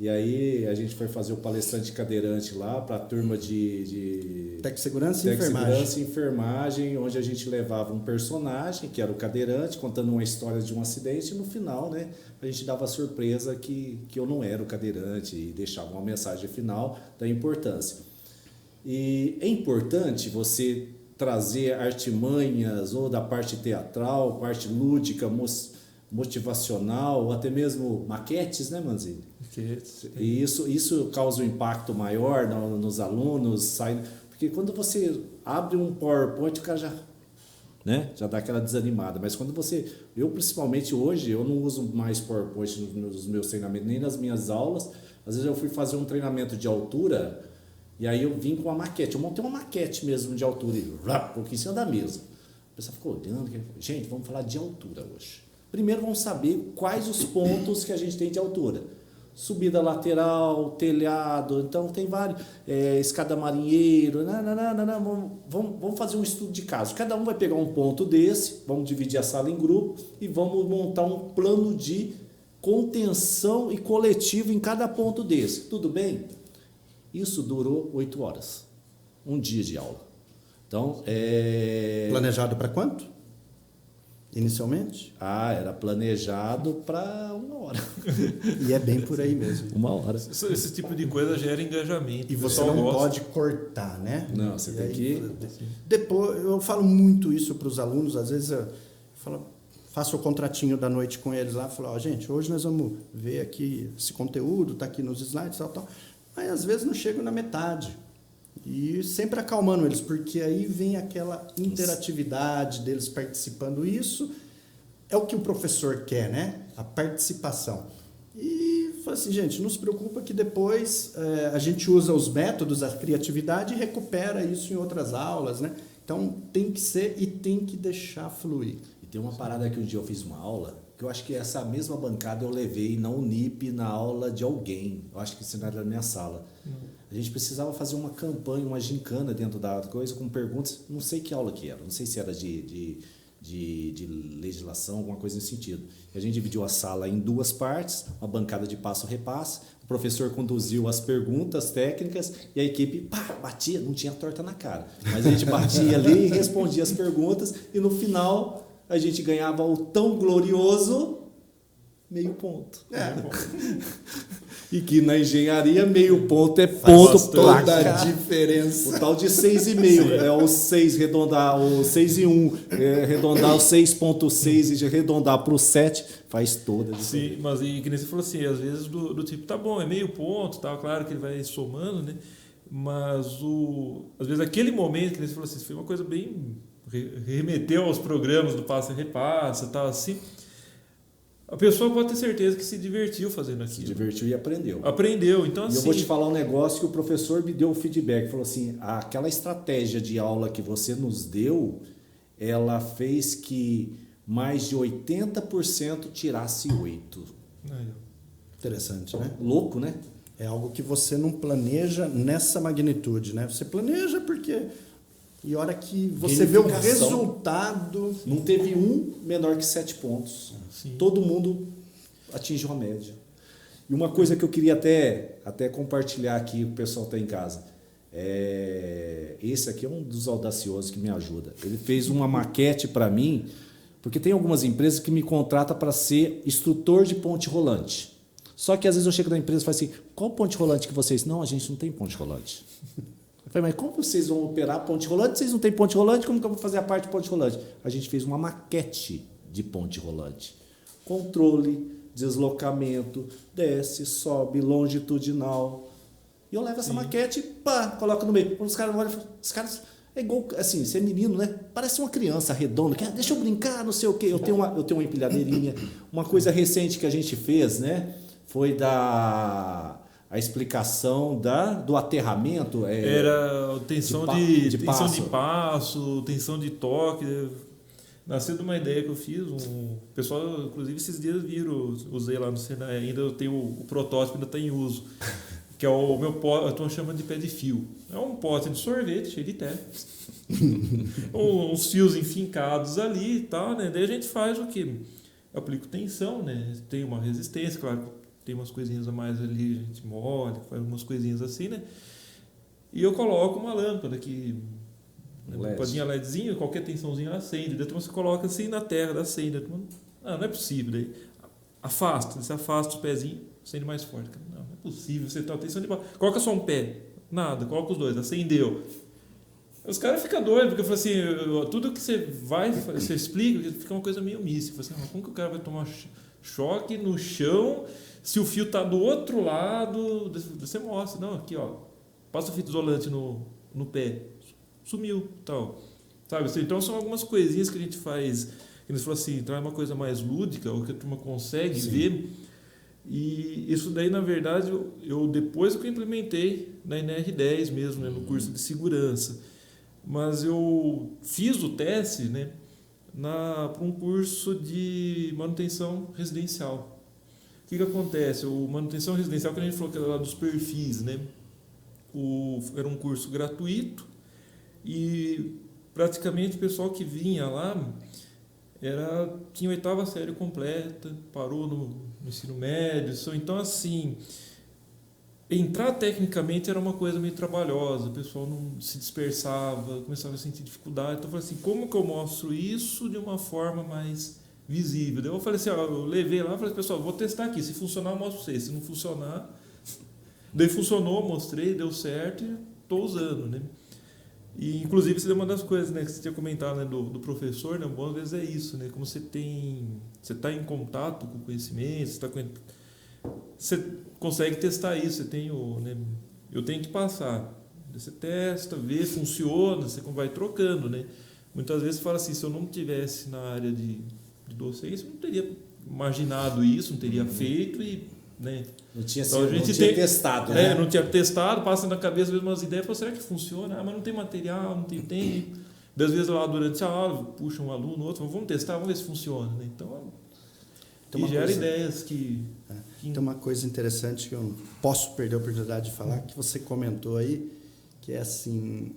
E aí a gente foi fazer o palestrante cadeirante lá para a turma de Técnico de segurança e enfermagem, onde a gente levava um personagem, que era o cadeirante, contando uma história de um acidente, e no final, né, a gente dava a surpresa que eu não era o cadeirante e deixava uma mensagem final da importância. E é importante você trazer artimanhas ou da parte teatral, parte lúdica, motivacional, ou até mesmo maquetes, né, Manzini? E isso causa um impacto maior nos alunos, porque quando você abre um PowerPoint, o cara já dá aquela desanimada, mas quando eu principalmente hoje, eu não uso mais PowerPoint nos meus treinamentos, nem nas minhas aulas. Às vezes eu fui fazer um treinamento de altura, e aí eu vim com uma maquete, eu montei uma maquete mesmo de altura, e coloquei em cima da mesa. O pessoal ficou olhando, gente, vamos falar de altura hoje. Primeiro vamos saber quais os pontos que a gente tem de altura. Subida lateral, telhado, então tem vários, escada marinheiro, vamos fazer um estudo de caso. Cada um vai pegar um ponto desse, vamos dividir a sala em grupo e vamos montar um plano de contenção e coletivo em cada ponto desse. Tudo bem? Isso durou 8 horas, um dia de aula. Então, Planejado para quanto? Inicialmente? Era planejado para 1 hora. E é bem por aí mesmo. 1 hora. Esse tipo de coisa gera engajamento. E você não pode cortar, né? Não, você tem que... Depois, eu falo muito isso para os alunos, às vezes eu faço o contratinho da noite com eles lá, falo, gente, hoje nós vamos ver aqui esse conteúdo, está aqui nos slides, tal. Mas às vezes não chego na metade. E sempre acalmando eles, porque aí vem aquela interatividade deles participando. Isso é o que o professor quer, né? A participação. E fala assim, gente, não se preocupa que depois a gente usa os métodos, a criatividade e recupera isso em outras aulas, né? Então tem que ser e tem que deixar fluir. E tem uma parada que um dia eu fiz uma aula, que eu acho que essa mesma bancada eu levei na Unip, na aula de alguém. Eu acho que isso não era na minha sala. A gente precisava fazer uma campanha, uma gincana dentro da coisa, com perguntas, não sei que aula que era, não sei se era de de legislação, alguma coisa nesse sentido. E a gente dividiu a sala em 2 partes, uma bancada de passo-repasse, o professor conduziu as perguntas técnicas e a equipe batia, não tinha torta na cara, mas a gente batia ali e respondia as perguntas e no final a gente ganhava o tão glorioso meio ponto. E que na engenharia meio ponto é ponto toda pra a diferença. o tal de 6,5 é o 6 arredondar, o 6 e 1, arredondar o 6,6 e arredondar para o 7 faz toda a diferença. Sim, mas e que nem você falou assim, às vezes do tipo, tá bom, é meio ponto, tá, claro que ele vai somando, né? Mas às vezes aquele momento que nem você falou assim, foi uma coisa bem remeteu aos programas do Passa e Repassa, tal assim. A pessoa pode ter certeza que se divertiu fazendo aquilo. Se divertiu e aprendeu. Aprendeu, então assim... E eu vou te falar um negócio que o professor me deu um feedback, falou assim, aquela estratégia de aula que você nos deu, ela fez que mais de 80% tirasse 8. Interessante, né? Louco, né? É algo que você não planeja nessa magnitude, né? Você planeja porque... E a hora que você vê o resultado... Não teve um menor que 7 pontos. Sim. Todo mundo atingiu a média. E uma coisa que eu queria até compartilhar aqui, o pessoal está em casa. Esse aqui é um dos audaciosos que me ajuda. Ele fez uma maquete para mim, porque tem algumas empresas que me contratam para ser instrutor de ponte rolante. Só que às vezes eu chego na empresa e falo assim, qual ponte rolante que vocês... Não, a gente não tem ponte rolante. Eu falei, mas como vocês vão operar ponte rolante? Vocês não têm ponte rolante, como que eu vou fazer a parte de ponte rolante? A gente fez uma maquete de ponte rolante. Controle, deslocamento, desce, sobe, longitudinal. E eu levo essa maquete e coloco no meio. Quando os caras olham, os caras... É igual, assim, você é menino, né? Parece uma criança redonda, que deixa eu brincar, não sei o quê. Eu tenho uma empilhadeirinha. Uma coisa recente que a gente fez, né? Foi a explicação do aterramento. Era tensão de passo, tensão de toque. Nasceu de uma ideia que eu fiz. O pessoal, inclusive, esses dias viram, usei lá no Senai ainda, eu tenho o protótipo, ainda está em uso. Que é o meu pote, eu estou chamando de pé de fio. É um pote de sorvete cheio de terra. Uns fios enfincados ali e tal, né? Daí a gente faz o quê? Eu aplico tensão, né? Tem uma resistência, claro, tem umas coisinhas a mais ali, a gente molha, faz umas coisinhas assim, né? E eu coloco uma lâmpada que... Lampadinha LEDzinho, qualquer tensãozinha ela acende. Daí você coloca assim na terra, acende. Não é possível. Daí você afasta os pezinhos, acende mais forte. Não é possível, você tem tensão de baixo. Coloca só um pé. Nada, coloca os dois, acendeu. Os caras ficam doidos, porque eu falo assim, tudo que você explica, fica uma coisa meio mística. Assim, como que o cara vai tomar choque no chão se o fio está do outro lado? Você mostra, não, aqui ó, passa fita isolante no pé. Sumiu, tal. Sabe? Então são algumas coisinhas que a gente faz, que eles falam assim, traz uma coisa mais lúdica, ou que a turma consegue ver. E isso daí, na verdade, eu depois que eu implementei na NR10 mesmo, né, no curso de segurança. Mas eu fiz o teste, né, para um curso de manutenção residencial. O que acontece? O manutenção residencial, que a gente falou que era lá dos perfis, né? Era um curso gratuito. E praticamente o pessoal que vinha lá tinha a 8ª série completa, parou no ensino médio. Então, assim, entrar tecnicamente era uma coisa meio trabalhosa, o pessoal não se dispersava, começava a sentir dificuldade. Então, eu falei assim, como que eu mostro isso de uma forma mais visível? Daí eu falei assim, eu levei lá e falei, pessoal, vou testar aqui, se funcionar eu mostro para vocês, se não funcionar... Daí funcionou, mostrei, deu certo e estou usando, né? E, inclusive, isso é uma das coisas, né, que você tinha comentado, né, do professor, né, às vezes é isso, né, como você está em contato com o conhecimento, você consegue testar isso, eu tenho que passar, você testa, vê, funciona, você vai trocando, né, muitas vezes você fala assim, se eu não tivesse na área de docência, eu não teria imaginado isso, não teria feito e... Né? Não tinha, então, não tinha testado, né? Não tinha testado, passa na cabeça mesmo umas ideias, será que funciona? Mas não tem material, não tem tempo. Às vezes lá durante a aula, puxa um aluno, outro, vamos testar, vamos ver se funciona. Né? Então, e gera ideias que... Tem uma coisa interessante que eu não posso perder a oportunidade de falar, que você comentou aí, que é assim,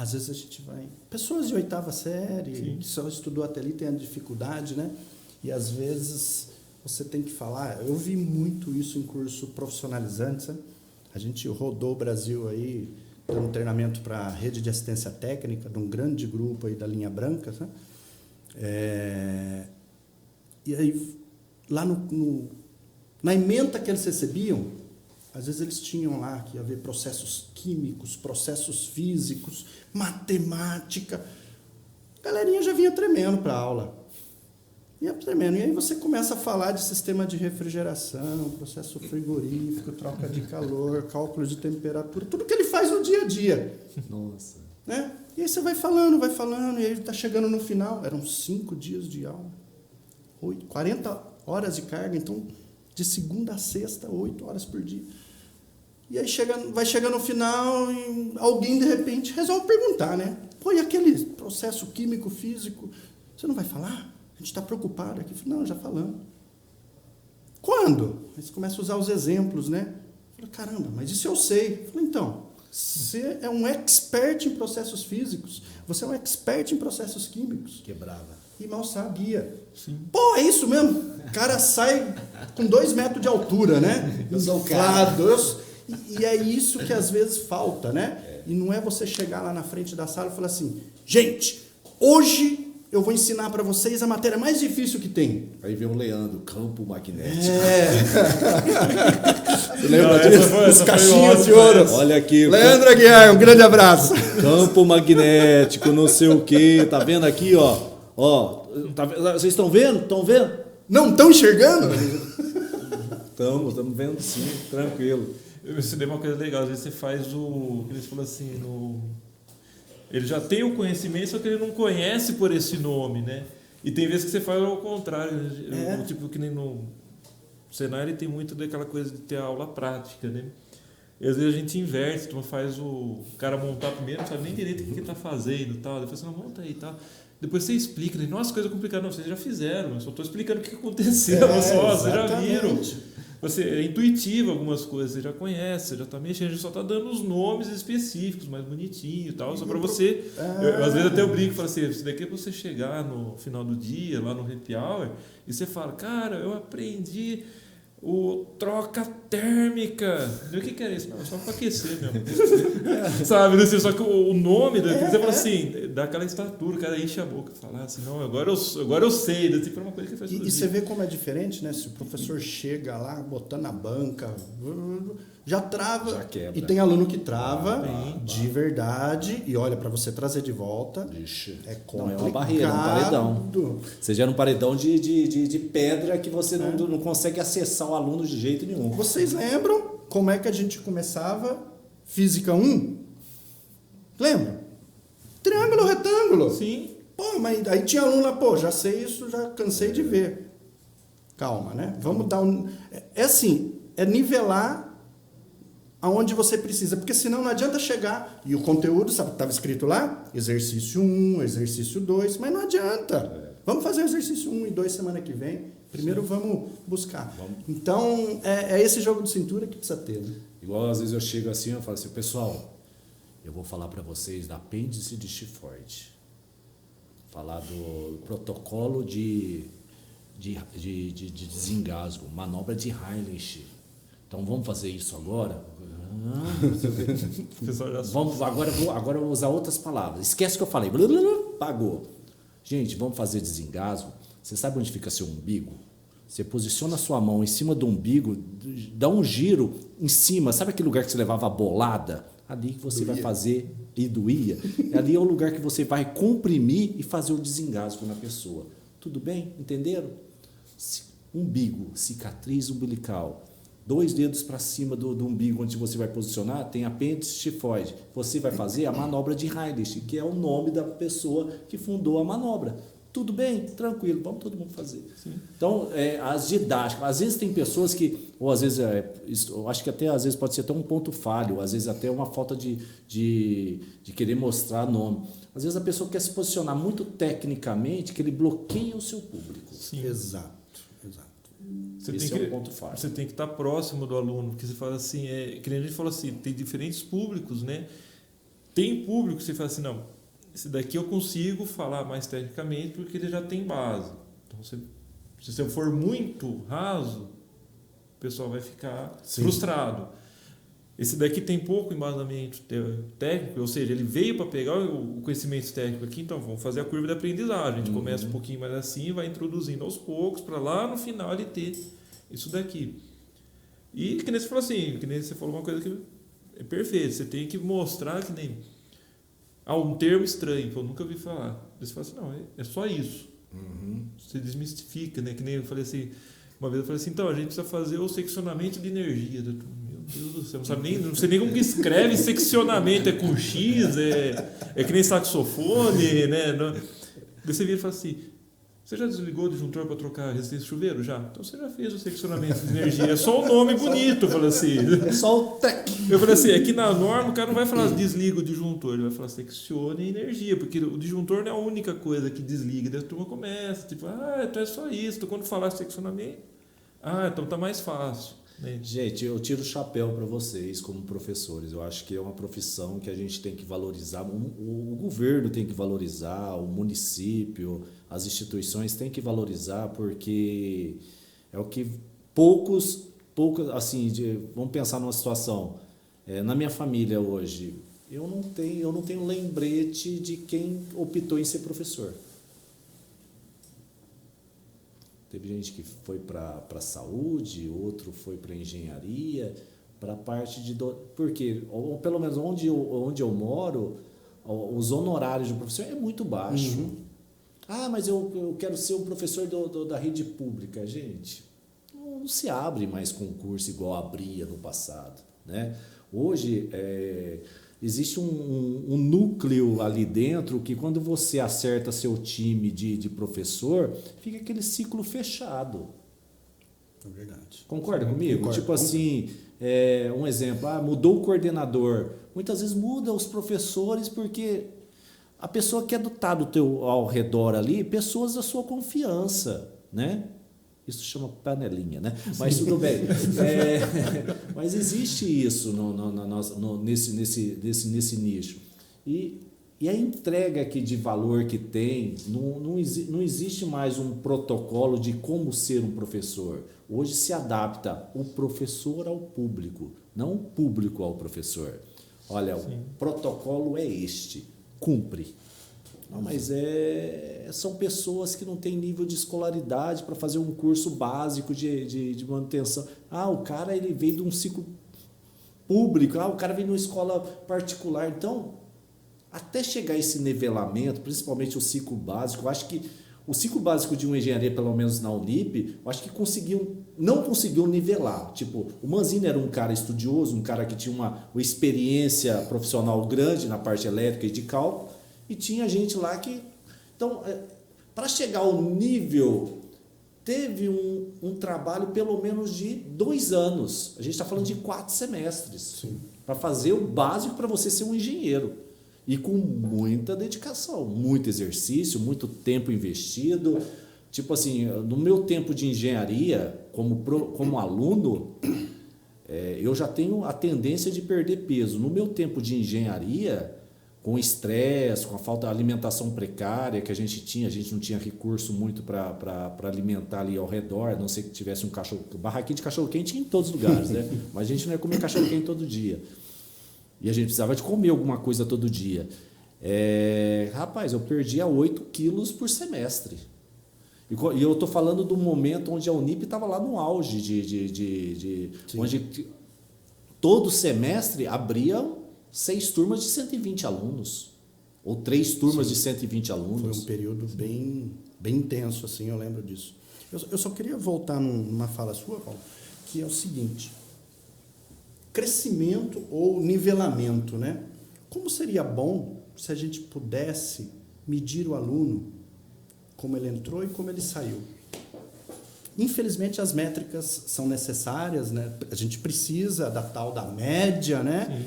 às vezes a gente vai... Pessoas de 8ª série, Sim. que só estudou até ali, tem a dificuldade, né? E às vezes você tem que falar... Eu vi muito isso em curso profissionalizante, sabe? A gente rodou o Brasil aí, dando treinamento para a rede de assistência técnica, de um grande grupo aí da linha branca, sabe? E aí, lá na ementa que eles recebiam, às vezes eles tinham lá que ia ver processos químicos, processos físicos, matemática. A galerinha já vinha tremendo para a aula. Ia tremendo. E aí você começa a falar de sistema de refrigeração, processo frigorífico, troca de calor, cálculo de temperatura, tudo que ele faz no dia a dia. Nossa. Né? E aí você vai falando, e aí está chegando no final. Eram 5 dias de aula. 40 horas de carga, então, de segunda a sexta, 8 horas por dia. E aí vai chegando no final e alguém, de repente, resolve perguntar, né? Pô, e aquele processo químico, físico, você não vai falar? A gente está preocupado aqui. Eu falei, não, já falamos. Quando? Aí você começa a usar os exemplos, né? Eu falei, caramba, mas isso eu sei. Eu falei, então, você é um expert em processos físicos, você é um expert em processos químicos. Quebrava. E mal sabia. Sim. Pô, é isso mesmo? O cara sai com 2 metros de altura, né? Eu sou o cara. E é isso que às vezes falta, né? E não é você chegar lá na frente da sala e falar assim, gente, hoje eu vou ensinar para vocês a matéria mais difícil que tem. Aí vem o Leandro, campo magnético. Você lembra Não, disso? Os caixinhas de ouro. Olha aqui. Leandro Aguiar, um grande abraço. Campo magnético, não sei o quê. Tá vendo aqui, ó? Ó, vocês estão vendo? Estão vendo? Não estão enxergando? Estamos vendo sim, tranquilo. Eu ensinei uma coisa legal, às vezes você faz o... Eles falam assim, ele já tem o conhecimento, só que ele não conhece por esse nome, né? E tem vezes que você faz ao contrário. Tipo, que nem no Senai, ele tem muito daquela coisa de ter aula prática, né? E às vezes a gente inverte, então faz o cara montar primeiro, não sabe nem direito o que ele está fazendo e tal. Depois você não monta aí e tal. Depois você explica, né? Nossa, coisa complicada. Não, vocês já fizeram, eu só estou explicando o que aconteceu. Vocês já viram. É intuitivo algumas coisas, você já conhece, você já está mexendo, a gente só está dando os nomes específicos, mais bonitinho e tal, só para você... às vezes até eu brinco e falo assim, isso daqui é para você chegar no final do dia, lá no happy hour, e você fala, cara, eu aprendi o troca térmica. O que era isso? Não, é só para aquecer mesmo. Sabe? Só que o nome, você fala assim, dá aquela estatura, o cara enche a boca, fala assim, não, agora eu sei, tipo, é uma coisa que faz E você vê como é diferente, né? Se o professor chega lá, botando na banca, já trava. Já quebra. E tem aluno que trava de verdade e olha, para você trazer de volta. Ixi, É não complicado. é uma barreira, é um paredão. Você gera um paredão de pedra que você não consegue acessar o aluno de jeito nenhum. Vocês lembram como é que a gente começava Física 1? Lembra? Triângulo, retângulo. Sim. Pô, mas aí tinha aluno lá, pô, já sei isso, já cansei de ver. Calma, né? Vamos dar um... É assim, é nivelar aonde você precisa, porque senão não adianta chegar e o conteúdo, sabe, estava escrito lá, exercício 1, exercício 2, mas não adianta. Vamos fazer o exercício 1 e 2 semana que vem. Primeiro vamos buscar. Então, é esse jogo de cintura que precisa ter. Né? Igual às vezes eu chego assim, eu falo assim, pessoal, eu vou falar para vocês da apêndice de Shiford. Falar do protocolo de desengasgo, manobra de Heimlich. Então vamos fazer isso agora? Agora eu vou usar outras palavras. Esquece o que eu falei. Pagou. Gente, vamos fazer desengasgo. Você sabe onde fica seu umbigo? Você posiciona a sua mão em cima do umbigo, dá um giro em cima. Sabe aquele lugar que você levava a bolada? Ali que você vai fazer e doía. Ali é o lugar que você vai comprimir e fazer o desengasgo na pessoa. Tudo bem? Entenderam? Umbigo, cicatriz umbilical. 2 dedos para cima do umbigo onde você vai posicionar, tem apêndice tifoide. Você vai fazer a manobra de Heimlich, que é o nome da pessoa que fundou a manobra. Tudo bem, tranquilo, vamos todo mundo fazer. Sim. Então, as didáticas, às vezes tem pessoas que, ou às vezes, eu acho que até às vezes pode ser até um ponto falho, às vezes até uma falta de querer mostrar nome. Às vezes a pessoa quer se posicionar muito tecnicamente, que ele bloqueia o seu público. Sim. Exato. Esse é um ponto falho. Você tem que estar próximo do aluno, porque você fala assim, que nem a gente fala assim, tem diferentes públicos, né? Tem público que você fala assim, não, esse daqui eu consigo falar mais tecnicamente porque ele já tem base. Então, se você for muito raso, o pessoal vai ficar frustrado. Esse daqui tem pouco embasamento técnico, ou seja, ele veio para pegar o conhecimento técnico aqui, então vamos fazer a curva de aprendizagem. A gente começa um pouquinho mais assim, vai introduzindo aos poucos, para lá no final ele ter isso daqui. E que nem você falou assim, que nem você falou uma coisa que é perfeita, você tem que mostrar que nem um termo estranho, que eu nunca ouvi falar. Você fala assim, não, é só isso. Você desmistifica, né? Que nem eu falei assim, uma vez eu falei assim, então a gente precisa fazer o seccionamento de energia. Meu Deus do céu, não sei nem como que escreve seccionamento, é com X, é que nem saxofone, né? Daí você vira e fala assim, você já desligou o disjuntor para trocar a resistência de chuveiro? Já? Então você já fez o seccionamento de energia. É só o nome bonito, eu falei assim. É só o tec. Eu falei assim, aqui na norma o cara não vai falar desliga o disjuntor, ele vai falar seccione a energia, porque o disjuntor não é a única coisa que desliga. Daí a turma começa, tipo, então é só isso. Então quando falar seccionamento, então tá mais fácil. Gente, eu tiro o chapéu para vocês como professores. Eu acho que é uma profissão que a gente tem que valorizar. O governo tem que valorizar, o município, as instituições têm que valorizar, porque é o que poucos assim, vamos pensar numa situação. Na minha família hoje, eu não tenho lembrete de quem optou em ser professor. Teve gente que foi para a saúde, outro foi para a engenharia, para a parte de... Porque, ou pelo menos onde eu moro, os honorários de professor é muito baixo. Mas eu quero ser um professor da rede pública. Gente, não se abre mais concurso igual abria no passado, né? Hoje, existe um núcleo ali dentro que quando você acerta seu time de professor, fica aquele ciclo fechado. É verdade. Concorda comigo? Concordo. Tipo assim, um exemplo, mudou o coordenador. Muitas vezes muda os professores porque a pessoa que está ao redor ali, pessoas da sua confiança, né? Isso chama panelinha, né? Mas tudo bem. Mas existe isso nesse nicho. E a entrega aqui de valor que tem, não existe mais um protocolo de como ser um professor. Hoje se adapta o professor ao público, não o público ao professor. Olha, o protocolo é este, cumpre. Não, mas são pessoas que não têm nível de escolaridade para fazer um curso básico de manutenção. O cara ele veio de um ciclo público, o cara veio de uma escola particular. Então, até chegar a esse nivelamento, principalmente o ciclo básico, eu acho que o ciclo básico de uma engenharia, pelo menos na Unip, eu acho que não conseguiu nivelar. Tipo, o Manzini era um cara estudioso, um cara que tinha uma experiência profissional grande na parte elétrica e de cálculo, e tinha gente lá que... Então, para chegar ao nível, teve um trabalho pelo menos de 2 anos. A gente está falando de 4 semestres. Para fazer o básico para você ser um engenheiro. E com muita dedicação, muito exercício, muito tempo investido. Tipo assim, no meu tempo de engenharia, como aluno, eu já tenho a tendência de perder peso. No meu tempo de engenharia... com estresse, com a falta de alimentação precária que a gente não tinha recurso muito para alimentar ali ao redor, a não ser que tivesse barraquinho de cachorro-quente em todos os lugares, né? Mas a gente não ia comer cachorro-quente todo dia. E a gente precisava de comer alguma coisa todo dia. Rapaz, eu perdia 8 quilos por semestre. E eu estou falando do momento onde a Unip estava lá no auge, onde todo semestre abriam 6 turmas de 120 alunos, ou 3 turmas de 120 alunos. Foi um período bem intenso, assim, eu lembro disso. Eu só queria voltar numa fala sua, Paulo, que é o seguinte, crescimento ou nivelamento, né? Como seria bom se a gente pudesse medir o aluno, como ele entrou e como ele saiu? Infelizmente, as métricas são necessárias, né? A gente precisa da tal da média, né?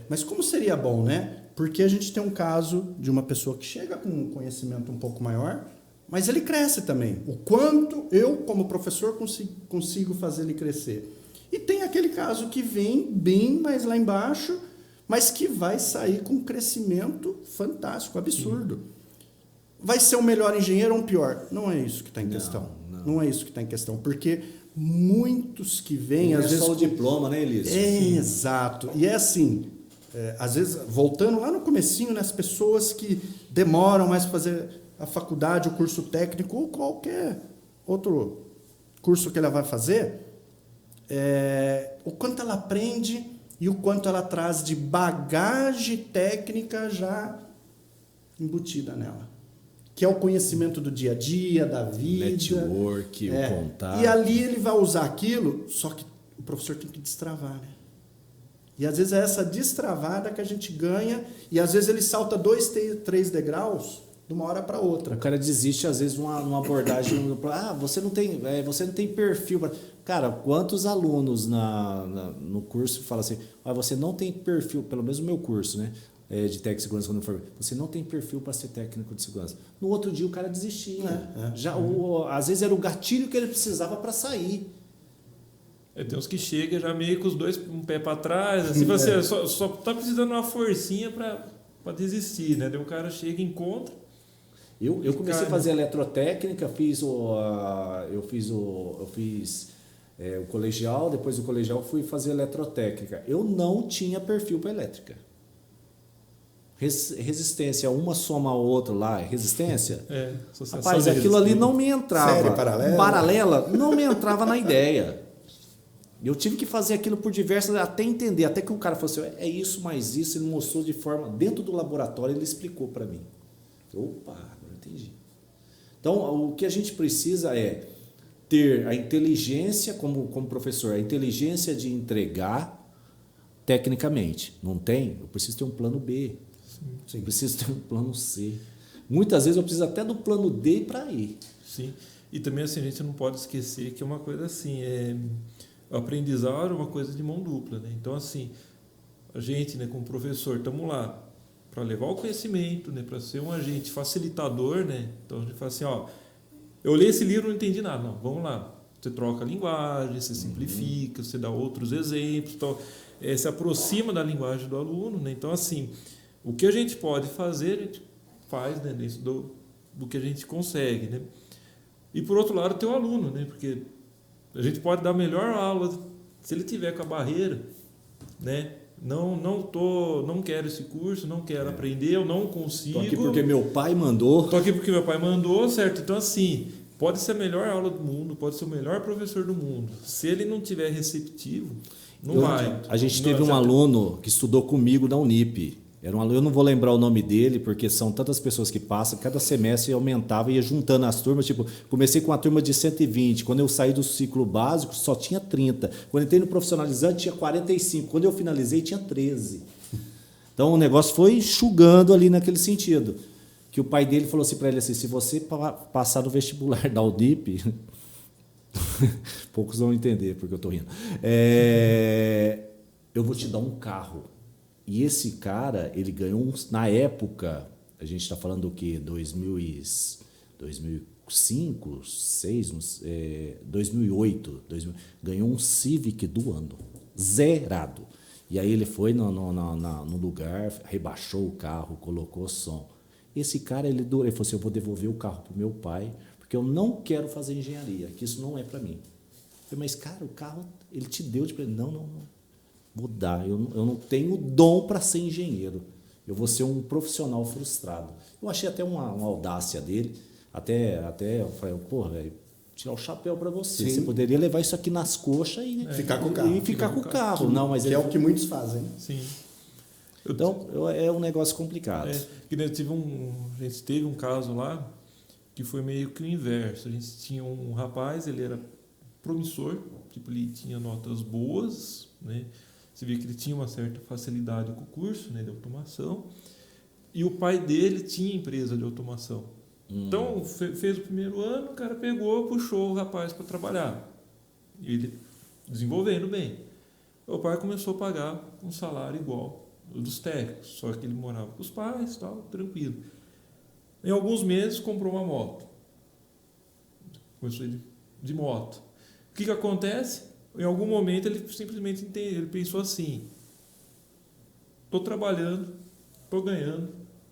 Mas como seria bom, né? Porque a gente tem um caso de uma pessoa que chega com um conhecimento um pouco maior, mas ele cresce também. O quanto eu, como professor, consigo fazer ele crescer. E tem aquele caso que vem bem mais lá embaixo, mas que vai sair com um crescimento fantástico, absurdo. Vai ser um melhor engenheiro ou um pior? Não é isso que está em questão. Não é isso que está em questão, porque muitos que vêm, Não às é vezes... só o diploma, né, Elísio? Exato. E é assim, às vezes, voltando lá no comecinho, né, as pessoas que demoram mais para fazer a faculdade, o curso técnico, ou qualquer outro curso que ela vai fazer, o quanto ela aprende e o quanto ela traz de bagagem técnica já embutida nela. Que é o conhecimento do dia a dia, da vida. Network, o contato. E ali ele vai usar aquilo, só que o professor tem que destravar, né? E às vezes é essa destravada que a gente ganha, e às vezes ele salta 2, 3 degraus de uma hora para outra. O cara desiste, às vezes, numa abordagem. Você não tem perfil. Cara, quantos alunos no curso falam assim, você não tem perfil, pelo menos no meu curso, né? De técnico de segurança, quando eu formei, você não tem perfil para ser técnico de segurança. No outro dia o cara desistia. Às vezes era o gatilho que ele precisava para sair. Tem uns que chegam já meio com os dois um pé para trás, assim, você só tá precisando de uma forcinha para desistir, né? Daí o cara chega e encontra. Eu comecei a fazer eletrotécnica, fiz o colegial, depois do colegial fui fazer eletrotécnica. Eu não tinha perfil para elétrica. Resistência, uma soma a outra lá, resistência. Rapaz, aquilo ali não me entrava. Série paralela não me entrava na ideia. Eu tive que fazer aquilo por diversas, até entender, até que o cara falou assim, é isso mais isso, ele mostrou de forma, dentro do laboratório, ele explicou para mim. Opa, agora eu entendi. Então, o que a gente precisa é ter a inteligência, como professor, a inteligência de entregar tecnicamente. Não tem? Eu preciso ter um plano B. Sim. Eu preciso ter um plano C. Muitas vezes eu preciso até do plano D para ir. Sim. E também assim, a gente não pode esquecer que é uma coisa assim, o aprendizado é uma coisa de mão dupla, né? Então assim, a gente, né, como professor, estamos lá para levar o conhecimento, né, para ser um agente facilitador, né? Então a gente fala assim, eu li esse livro e não entendi nada. Não, vamos lá. Você troca a linguagem, você simplifica, você dá outros exemplos, então, se aproxima da linguagem do aluno, né? Então assim, o que a gente pode fazer, a gente faz, né, dentro do que a gente consegue, né? E por outro lado tem o aluno, né? Porque a gente pode dar a melhor aula se ele tiver com a barreira, né? Não quero esse curso, não quero aprender, eu não consigo. Estou aqui porque meu pai mandou. Estou aqui porque meu pai mandou, certo? Então assim, pode ser a melhor aula do mundo, pode ser o melhor professor do mundo. Se ele não tiver receptivo, não vai. A gente teve um aluno que estudou comigo na Unip. Era um aluno, eu não vou lembrar o nome dele, porque são tantas pessoas que passam, cada semestre aumentava e ia juntando as turmas. Tipo, comecei com uma turma de 120, quando eu saí do ciclo básico só tinha 30. Quando entrei no profissionalizante tinha 45, quando eu finalizei tinha 13. Então o negócio foi enxugando ali naquele sentido. Que o pai dele falou assim para ele assim, se você passar no vestibular da Unip, poucos vão entender porque eu estou rindo, eu vou te dar um carro. E esse cara, ele ganhou, na época, a gente está falando do quê? 2005, 2006, 2008, ganhou um Civic do ano, zerado. E aí ele foi no lugar, rebaixou o carro, colocou som. Esse cara, ele falou assim, eu vou devolver o carro para o meu pai, porque eu não quero fazer engenharia, que isso não é para mim. Eu falei, mas cara, o carro, ele te deu de presente. Não. Vou dar. Eu não tenho dom para ser engenheiro. Eu vou ser um profissional frustrado. Eu achei até uma audácia dele. Até eu falei, velho, tirar o chapéu para você. Sim. Você poderia levar isso aqui nas coxas e ficar com o carro. E ficar com o carro. Não, mas é o que muitos fazem. Sim. Então, é um negócio complicado. A gente teve um caso lá que foi meio que o inverso. A gente tinha um rapaz, ele era promissor, tipo, ele tinha notas boas, né? Você vê que ele tinha uma certa facilidade com o curso, né, de automação, e o pai dele tinha empresa de automação. Então, fez o primeiro ano, o cara pegou, puxou o rapaz para trabalhar. E ele desenvolvendo bem. O pai começou a pagar um salário igual ao dos técnicos, só que ele morava com os pais, tal, tranquilo. Em alguns meses, comprou uma moto. Começou de moto. O que acontece? Em algum momento ele simplesmente ele pensou assim, tô trabalhando, tô ganhando,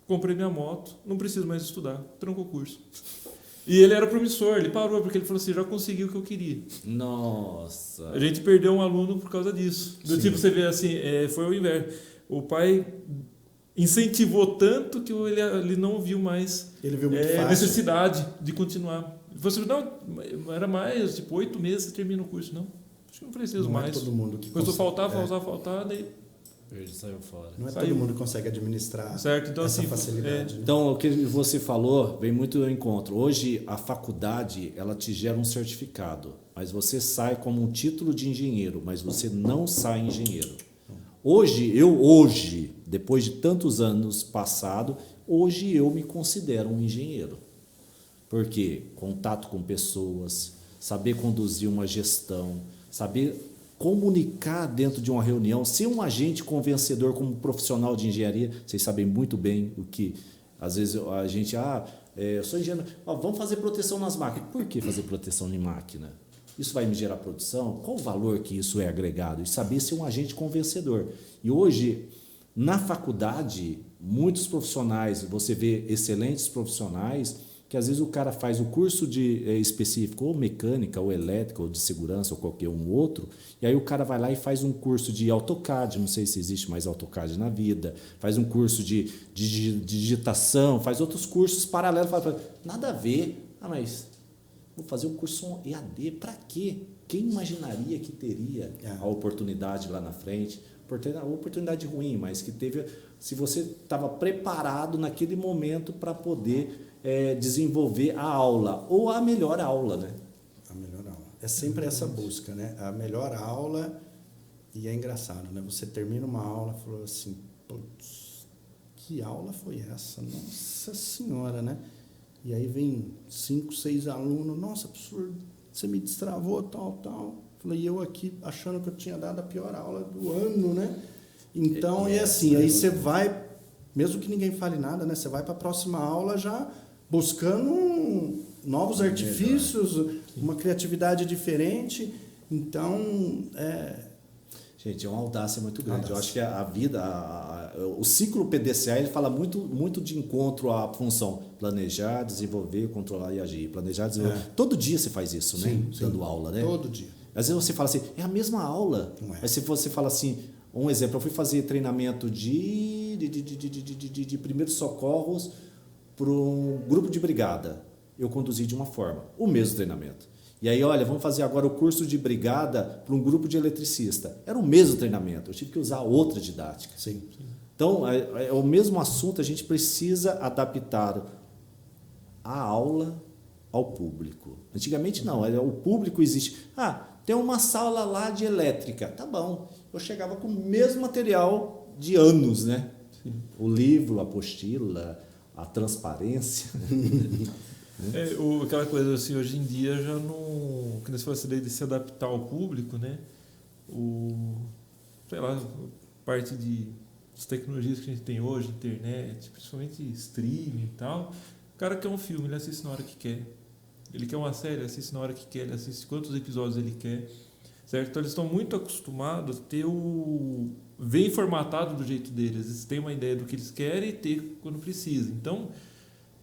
comprei minha moto, não preciso mais estudar, trancou o curso. E ele era promissor, ele parou, porque ele falou assim, já consegui o que eu queria. Nossa. A gente perdeu um aluno por causa disso. Do tipo, você vê assim, foi o inverso. O pai incentivou tanto que ele não viu mais Ele viu muito fácil. necessidade de continuar. Você não, era mais, tipo, 8 meses você termina o curso. Não, acho que não preciso Não mais. é todo mundo que Começou a consegue, faltar, daí... Ele saiu fora. Não é Saiu. todo mundo que consegue administrar Certo, então, essa assim, facilidade. Né? Então, o que você falou vem muito ao encontro. Hoje, a faculdade, ela te gera um certificado, mas você sai como um título de engenheiro, mas você não sai engenheiro. Hoje, depois de tantos anos passado, hoje eu me considero um engenheiro. Porque contato com pessoas, saber conduzir uma gestão, saber comunicar dentro de uma reunião, ser um agente convencedor como profissional de engenharia. Vocês sabem muito bem o que, às vezes, a gente... eu sou engenheiro, vamos fazer proteção nas máquinas. Por que fazer proteção em máquina? Isso vai me gerar produção? Qual o valor que isso é agregado? E saber ser um agente convencedor. E hoje, na faculdade, muitos profissionais, você vê excelentes profissionais, que às vezes o cara faz o curso específico, ou mecânica, ou elétrica, ou de segurança, ou qualquer um outro, e aí o cara vai lá e faz um curso de AutoCAD, não sei se existe mais AutoCAD na vida, faz um curso de digitação, faz outros cursos paralelos, fala, nada a ver, mas vou fazer um curso EAD, para quê? Quem imaginaria que teria a oportunidade lá na frente? Oportunidade ruim, mas que teve, se você estava preparado naquele momento para poder desenvolver a aula, ou a melhor aula, né? A melhor aula. É sempre essa busca, né? A melhor aula, e é engraçado, né? Você termina uma aula e falou assim, putz, que aula foi essa? Nossa Senhora, né? E aí vem 5, 6 alunos, nossa, professor, você me destravou, tal. Falei, e eu aqui achando que eu tinha dado a pior aula do ano, né? Então, é assim, aí você vai, mesmo que ninguém fale nada, né? Você vai para a próxima aula já buscando novos artifícios, uma criatividade diferente. Então, Gente, é uma audácia muito grande. Eu acho que a vida, o ciclo PDCA, ele fala muito de encontro à função planejar, desenvolver, controlar e agir. Planejar, desenvolver. Todo dia você faz isso, né? Dando aula, né? Todo dia. Às vezes você fala assim, é a mesma aula. Não é. Mas se você fala assim, um exemplo, eu fui fazer treinamento de primeiros socorros para um grupo de brigada. Eu conduzi de uma forma, o mesmo treinamento. E aí, olha, vamos fazer agora o curso de brigada para um grupo de eletricista. Era o mesmo treinamento, eu tive que usar outra didática. Sim. Então, é o mesmo assunto, a gente precisa adaptar a aula ao público. Antigamente não, o público existe. Tem uma sala lá de elétrica. Tá bom, eu chegava com o mesmo material de anos, né? O livro, a apostila, a transparência. Aquela coisa assim, hoje em dia já não... Que você fala de se adaptar ao público, né? Sei lá, parte das tecnologias que a gente tem hoje, internet, principalmente streaming e tal. O cara quer um filme, ele assiste na hora que quer. Ele quer uma série, ele assiste na hora que quer, ele assiste quantos episódios ele quer. Certo? Então eles estão muito acostumados a ter bem formatado do jeito deles. Eles têm uma ideia do que eles querem e ter quando precisa. Então,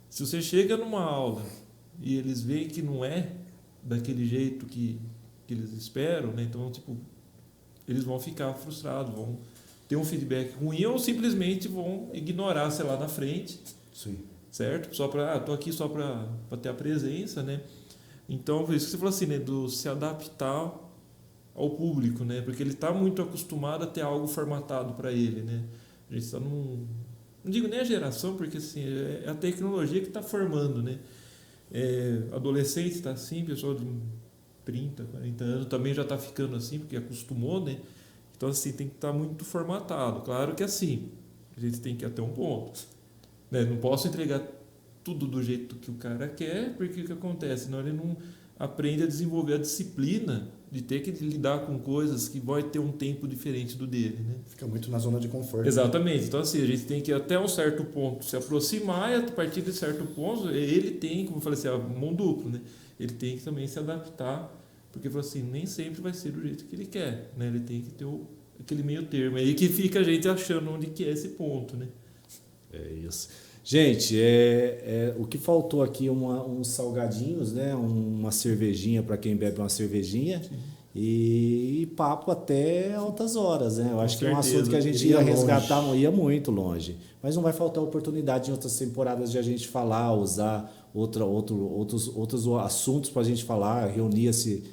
se você chega numa aula e eles veem que não é daquele jeito que eles esperam, né? Então, tipo, eles vão ficar frustrados, vão ter um feedback ruim ou simplesmente vão ignorar, sei lá, na frente. Sim. Certo? Só tô aqui só para ter a presença, né? Então, por isso que você falou assim, né? Do se adaptar ao público, né? Porque ele está muito acostumado a ter algo formatado para ele, né? A gente está não digo nem a geração, porque assim, é a tecnologia que está formando, né? Adolescente está assim, pessoal de 30, 40 anos também já está ficando assim, porque acostumou, né? Então, assim, tem que estar muito formatado. Claro que assim, a gente tem que ir até um ponto. Né? Não posso entregar tudo do jeito que o cara quer, porque o que acontece? Senão ele não aprende a desenvolver a disciplina de ter que lidar com coisas que vai ter um tempo diferente do dele, né? Fica muito na zona de conforto. Exatamente. Então, assim, a gente tem que até um certo ponto se aproximar e a partir de certo ponto ele tem, como eu falei assim, mão dupla, né? Ele tem que também se adaptar, porque assim, nem sempre vai ser do jeito que ele quer, né? Ele tem que ter aquele meio termo aí que fica a gente achando onde que é esse ponto, né? É isso. Gente, o que faltou aqui uns salgadinhos, né? Uma cervejinha para quem bebe uma cervejinha. Sim. E papo até altas horas, né? Eu acho que é um assunto que a gente ia resgatar, ia muito longe. Mas não vai faltar oportunidade em outras temporadas de a gente falar, usar outros assuntos para a gente falar, reunir-se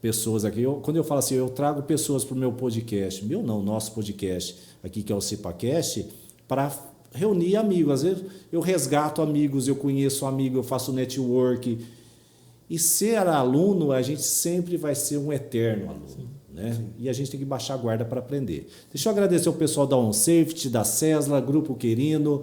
pessoas aqui. Quando eu falo assim, eu trago pessoas para o meu podcast, nosso podcast aqui, que é o CIPAcast, para reunir amigos. Às vezes eu resgato amigos, eu conheço um amigo, eu faço network. E ser aluno, a gente sempre vai ser um eterno aluno. Né? E a gente tem que baixar a guarda para aprender. Deixa eu agradecer ao pessoal da OnSafety, da CESLA, Grupo Querino,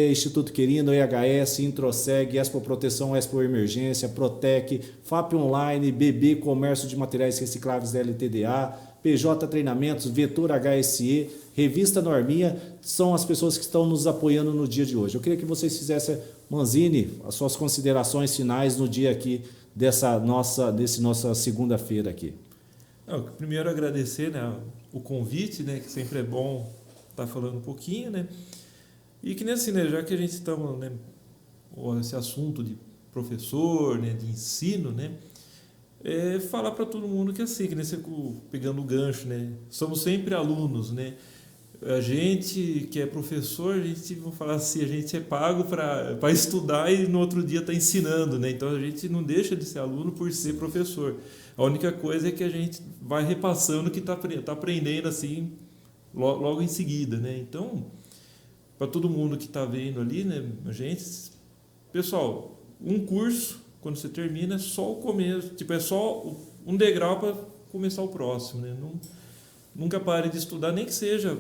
Instituto Querino, EHS, Introseg, Expo Proteção, Expo Emergência, Protec, FAP Online, BB Comércio de Materiais Recicláveis da LTDA, PJ Treinamentos, Vetor HSE, Revista Norminha, são as pessoas que estão nos apoiando no dia de hoje. Eu queria que vocês fizessem, Manzini, as suas considerações finais no dia aqui dessa nossa segunda-feira aqui. Primeiro agradecer, né, o convite, né, que sempre é bom estar falando um pouquinho, né, e que assim, né, já que a gente estamos, né, esse assunto de professor, né, de ensino, né, falar para todo mundo que assim, que nesse, pegando o gancho, né, somos sempre alunos, né. A gente que é professor, a gente, vamos falar assim, a gente é pago para estudar e no outro dia está ensinando, né? Então a gente não deixa de ser aluno por ser professor. A única coisa é que a gente vai repassando o que está aprendendo assim logo em seguida, né? Então, para todo mundo que está vendo ali, né, pessoal, um curso, quando você termina, é só o começo, tipo, é só um degrau para começar o próximo, né? Nunca pare de estudar, nem que seja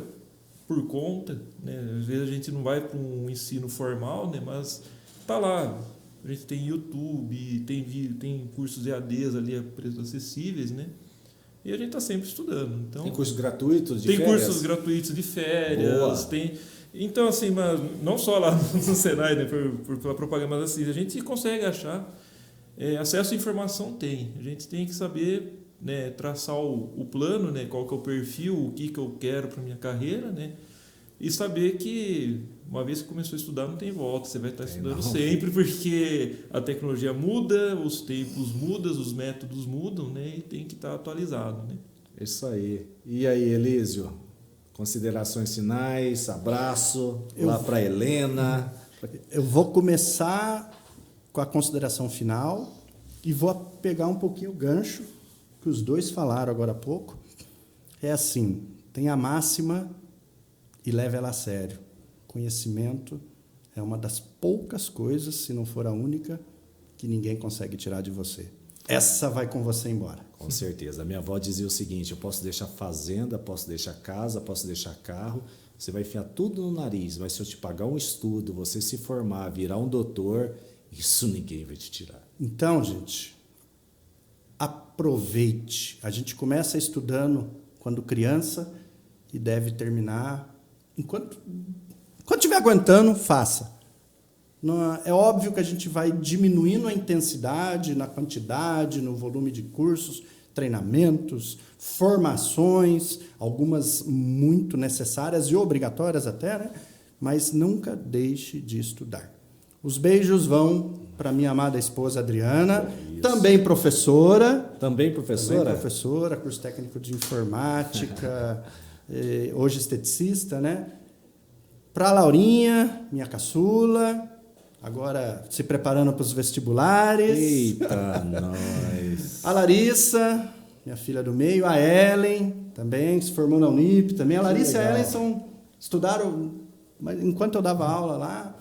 por conta, né? Às vezes a gente não vai para um ensino formal, né? Mas tá lá, a gente tem YouTube, tem cursos EADs ali a preços acessíveis, né? E a gente está sempre estudando. Então, tem cursos gratuitos de férias? Tem cursos gratuitos de férias, então assim, mas não só lá no Senai, né? Pela propaganda, mas assim, a gente consegue achar, acesso à informação tem, a gente tem que saber, né, traçar o plano, né, qual que é o perfil, o que eu quero para minha carreira, né, e saber que uma vez que começou a estudar não tem volta, você vai estar estudando sempre, porque a tecnologia muda, os tempos mudam, os métodos mudam, né, e tem que estar atualizado, né. Isso aí. E aí, Elísio, considerações finais, abraço lá para Helena. Eu vou começar com a consideração final e vou pegar um pouquinho o gancho que os dois falaram agora há pouco. É assim, tem a máxima e leve ela a sério. Conhecimento é uma das poucas coisas, se não for a única, que ninguém consegue tirar de você. Essa vai com você embora. Com certeza. A minha avó dizia o seguinte, eu posso deixar fazenda, posso deixar casa, posso deixar carro, você vai enfiar tudo no nariz, mas se eu te pagar um estudo, você se formar, virar um doutor, isso ninguém vai te tirar. Então, gente, aproveite. A gente começa estudando quando criança e deve terminar. Enquanto estiver aguentando, faça. É óbvio que a gente vai diminuindo a intensidade, na quantidade, no volume de cursos, treinamentos, formações, algumas muito necessárias e obrigatórias até, né? Mas nunca deixe de estudar. Os beijos vão para minha amada esposa Adriana, também professora. Também professora? Também professora, curso técnico de informática, hoje esteticista, né? Para a Laurinha, minha caçula, agora se preparando para os vestibulares. Eita, nós! A Larissa, minha filha do meio, a Ellen, também se formou na Unip, também. A Larissa e a Ellen estudaram enquanto eu dava aula lá.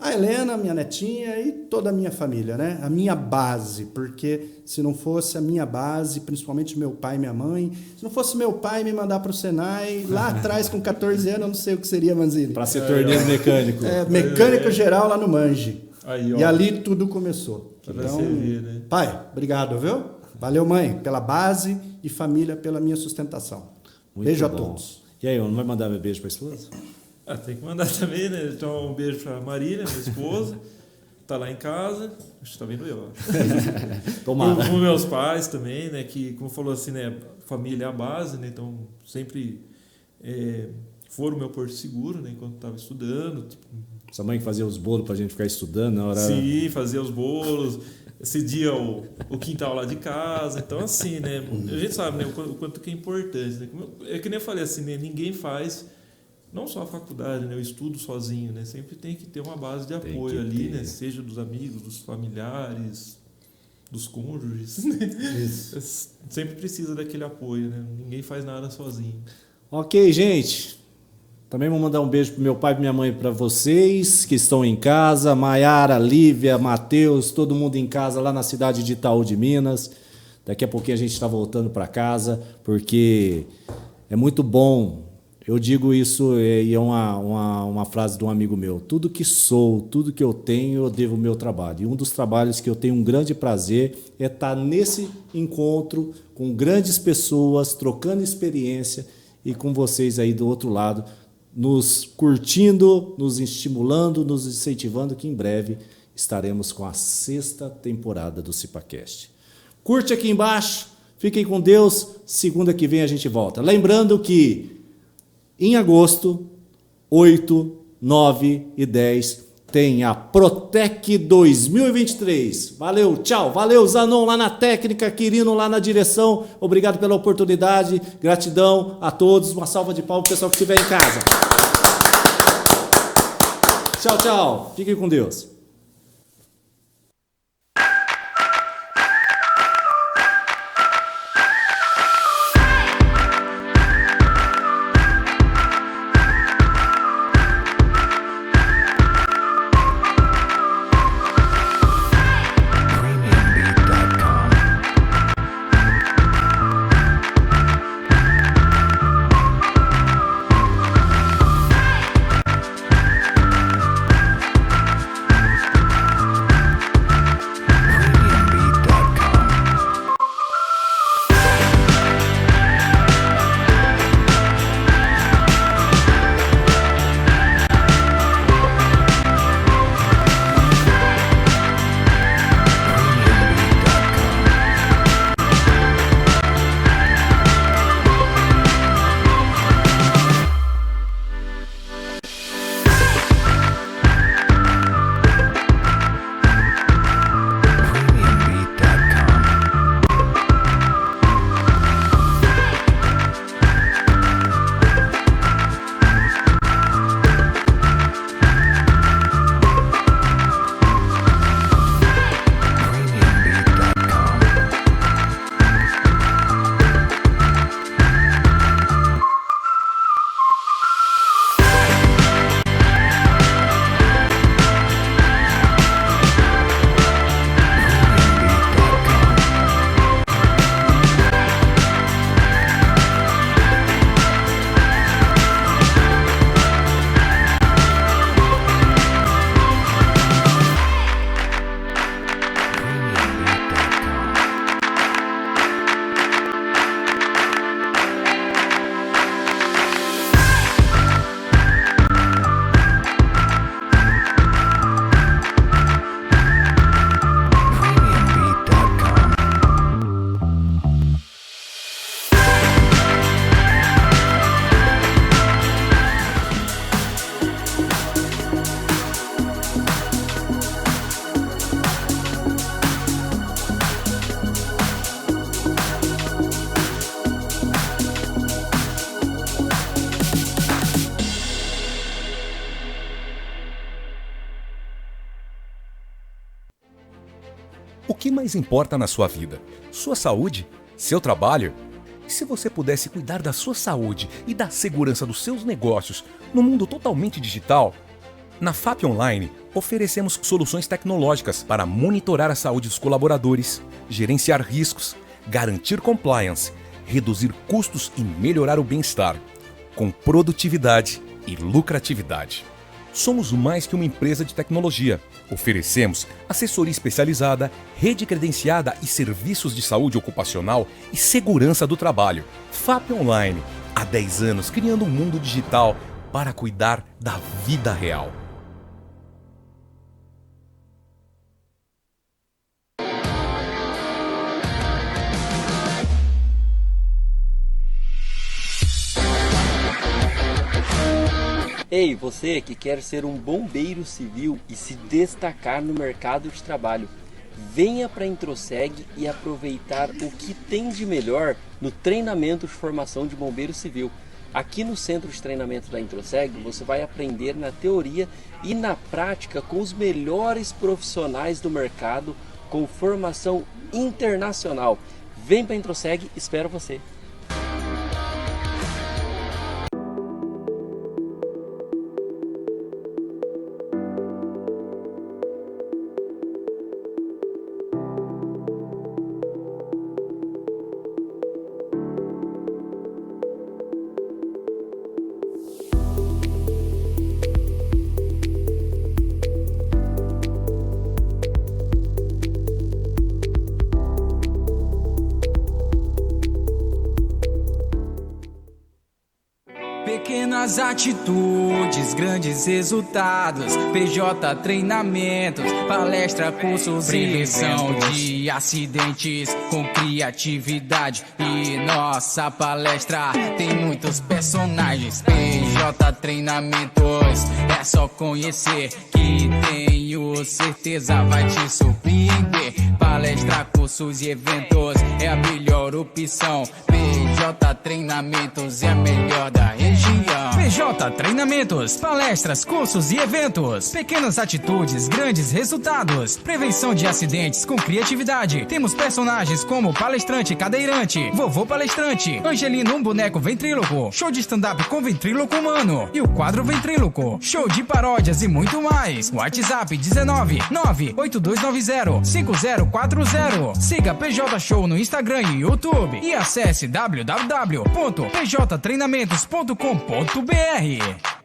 A Helena, minha netinha e toda a minha família, né? A minha base, porque se não fosse a minha base, principalmente meu pai e minha mãe, se não fosse meu pai me mandar para o Senai, lá atrás, com 14 anos, eu não sei o que seria, Manzini. Para ser torneiro mecânico. Mecânico geral lá no Manji. Aí, e ali tudo começou. Então, né? Pai, obrigado, viu? Valeu, mãe, pela base e família pela minha sustentação. Muito beijo bom. A todos. E aí, não vai mandar meu beijo para a esposa? Tem que mandar também, né? Então, um beijo para a Marília, minha esposa. tá lá em casa, acho que tá vendo eu. Tomara. Com meus pais também, né? Que, como falou assim, né? Família é a base, né? Então, sempre foram o meu porto seguro, né? Enquanto estava estudando. Tipo, Sua mãe que fazia os bolos pra gente ficar estudando na hora... sim, fazia os bolos, cedia o quintal lá de casa. Então, assim, né? A gente sabe, né? O quanto que é importante, né? É que nem eu falei assim, né? Ninguém faz... Não só a faculdade, né? O estudo sozinho, né? Sempre tem que ter uma base de apoio ali, né? Seja dos amigos, dos familiares, dos cônjuges, né? Isso. Sempre precisa daquele apoio, né? Ninguém faz nada sozinho. Ok, gente. Também vou mandar um beijo pro meu pai e minha mãe para vocês que estão em casa. Maiara, Lívia, Matheus, todo mundo em casa lá na cidade de Itaú de Minas. Daqui a pouquinho a gente está voltando para casa, porque é muito bom. Eu digo isso e é uma frase de um amigo meu. Tudo que sou, tudo que eu tenho, eu devo ao meu trabalho. E um dos trabalhos que eu tenho um grande prazer é estar nesse encontro com grandes pessoas, trocando experiência e com vocês aí do outro lado, nos curtindo, nos estimulando, nos incentivando, que em breve estaremos com a 6ª temporada do CipaCast. Curte aqui embaixo, fiquem com Deus, segunda que vem a gente volta. Lembrando que em agosto, 8, 9 e 10, tem a Protec 2023. Valeu, tchau. Valeu, Zanon lá na técnica, Quirino lá na direção. Obrigado pela oportunidade. Gratidão a todos. Uma salva de palmas pro pessoal que estiver em casa. Tchau, tchau. Fiquem com Deus. O que mais importa na sua vida? Sua saúde? Seu trabalho? E se você pudesse cuidar da sua saúde e da segurança dos seus negócios no mundo totalmente digital? Na FAP Online, oferecemos soluções tecnológicas para monitorar a saúde dos colaboradores, gerenciar riscos, garantir compliance, reduzir custos e melhorar o bem-estar, com produtividade e lucratividade. Somos mais que uma empresa de tecnologia. Oferecemos assessoria especializada, rede credenciada e serviços de saúde ocupacional e segurança do trabalho. FAP Online, há 10 anos criando um mundo digital para cuidar da vida real. Ei, você que quer ser um bombeiro civil e se destacar no mercado de trabalho, venha para a Introseg e aproveitar o que tem de melhor no treinamento de formação de bombeiro civil. Aqui no centro de treinamento da Introseg, você vai aprender na teoria e na prática com os melhores profissionais do mercado, com formação internacional. Vem para a Introseg, espero você! Pequenas atitudes, grandes resultados. PJ Treinamentos, palestra, cursos, prevenção de acidentes com criatividade. E nossa palestra tem muitos personagens. PJ Treinamentos, é só conhecer que tenho certeza vai te surpreender. Palestra, cursos e eventos é a melhor opção. PJ Treinamentos é a melhor da região. PJ Treinamentos, palestras, cursos e eventos. Pequenas atitudes, grandes resultados. Prevenção de acidentes com criatividade. Temos personagens como palestrante cadeirante, vovô palestrante, Angelino, um boneco ventríloco, show de stand-up com ventríloco humano e o quadro ventríloco, show de paródias e muito mais. WhatsApp 19 98290 5040. Siga PJ Show no Instagram e YouTube e acesse www.pjtreinamentos.com.br.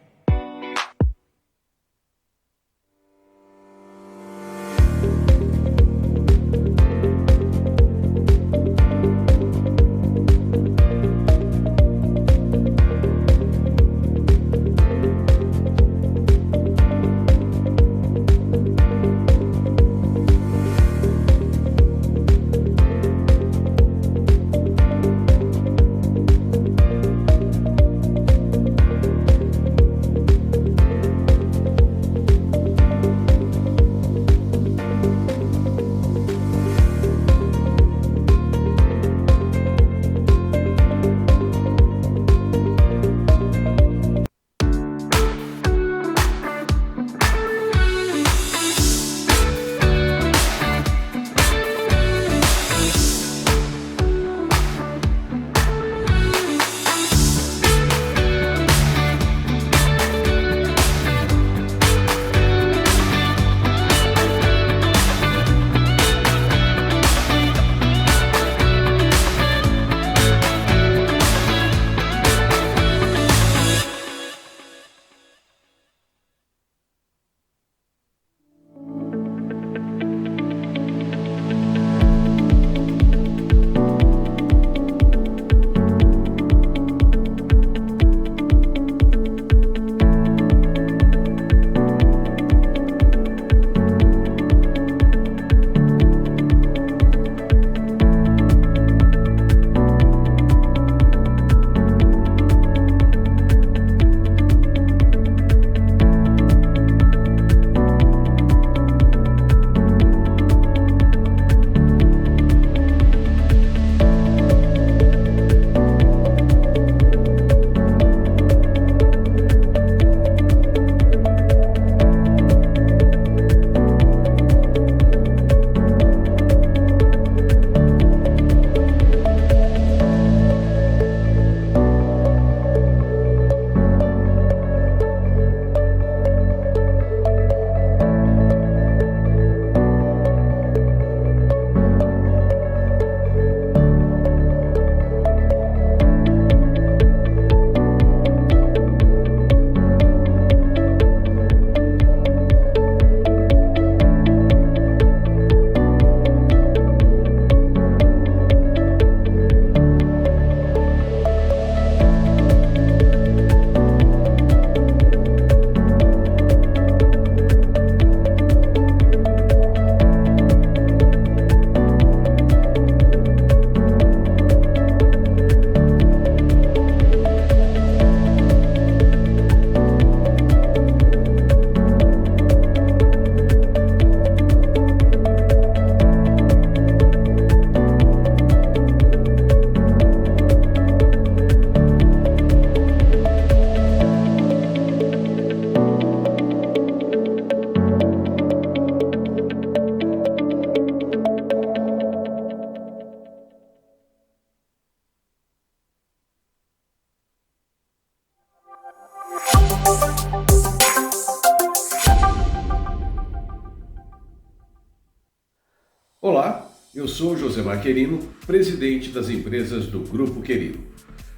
Olá, eu sou Josemar Querino, presidente das empresas do Grupo Querino.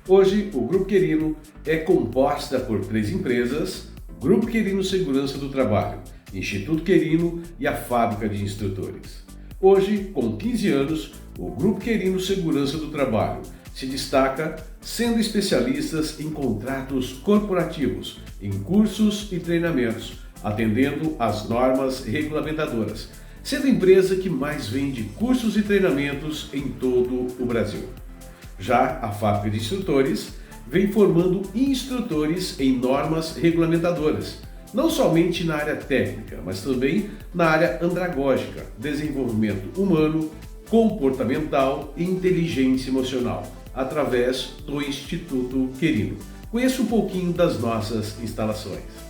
Hoje, o Grupo Querino é composta por 3 empresas: Grupo Querino Segurança do Trabalho, Instituto Querino e a Fábrica de Instrutores. Hoje, com 15 anos, o Grupo Querino Segurança do Trabalho se destaca sendo especialistas em contratos corporativos, em cursos e treinamentos, atendendo às normas regulamentadoras, sendo a empresa que mais vende cursos e treinamentos em todo o Brasil. Já a Fábrica de Instrutores vem formando instrutores em normas regulamentadoras, não somente na área técnica, mas também na área andragógica, desenvolvimento humano, comportamental e inteligência emocional, através do Instituto Querino. Conheça um pouquinho das nossas instalações.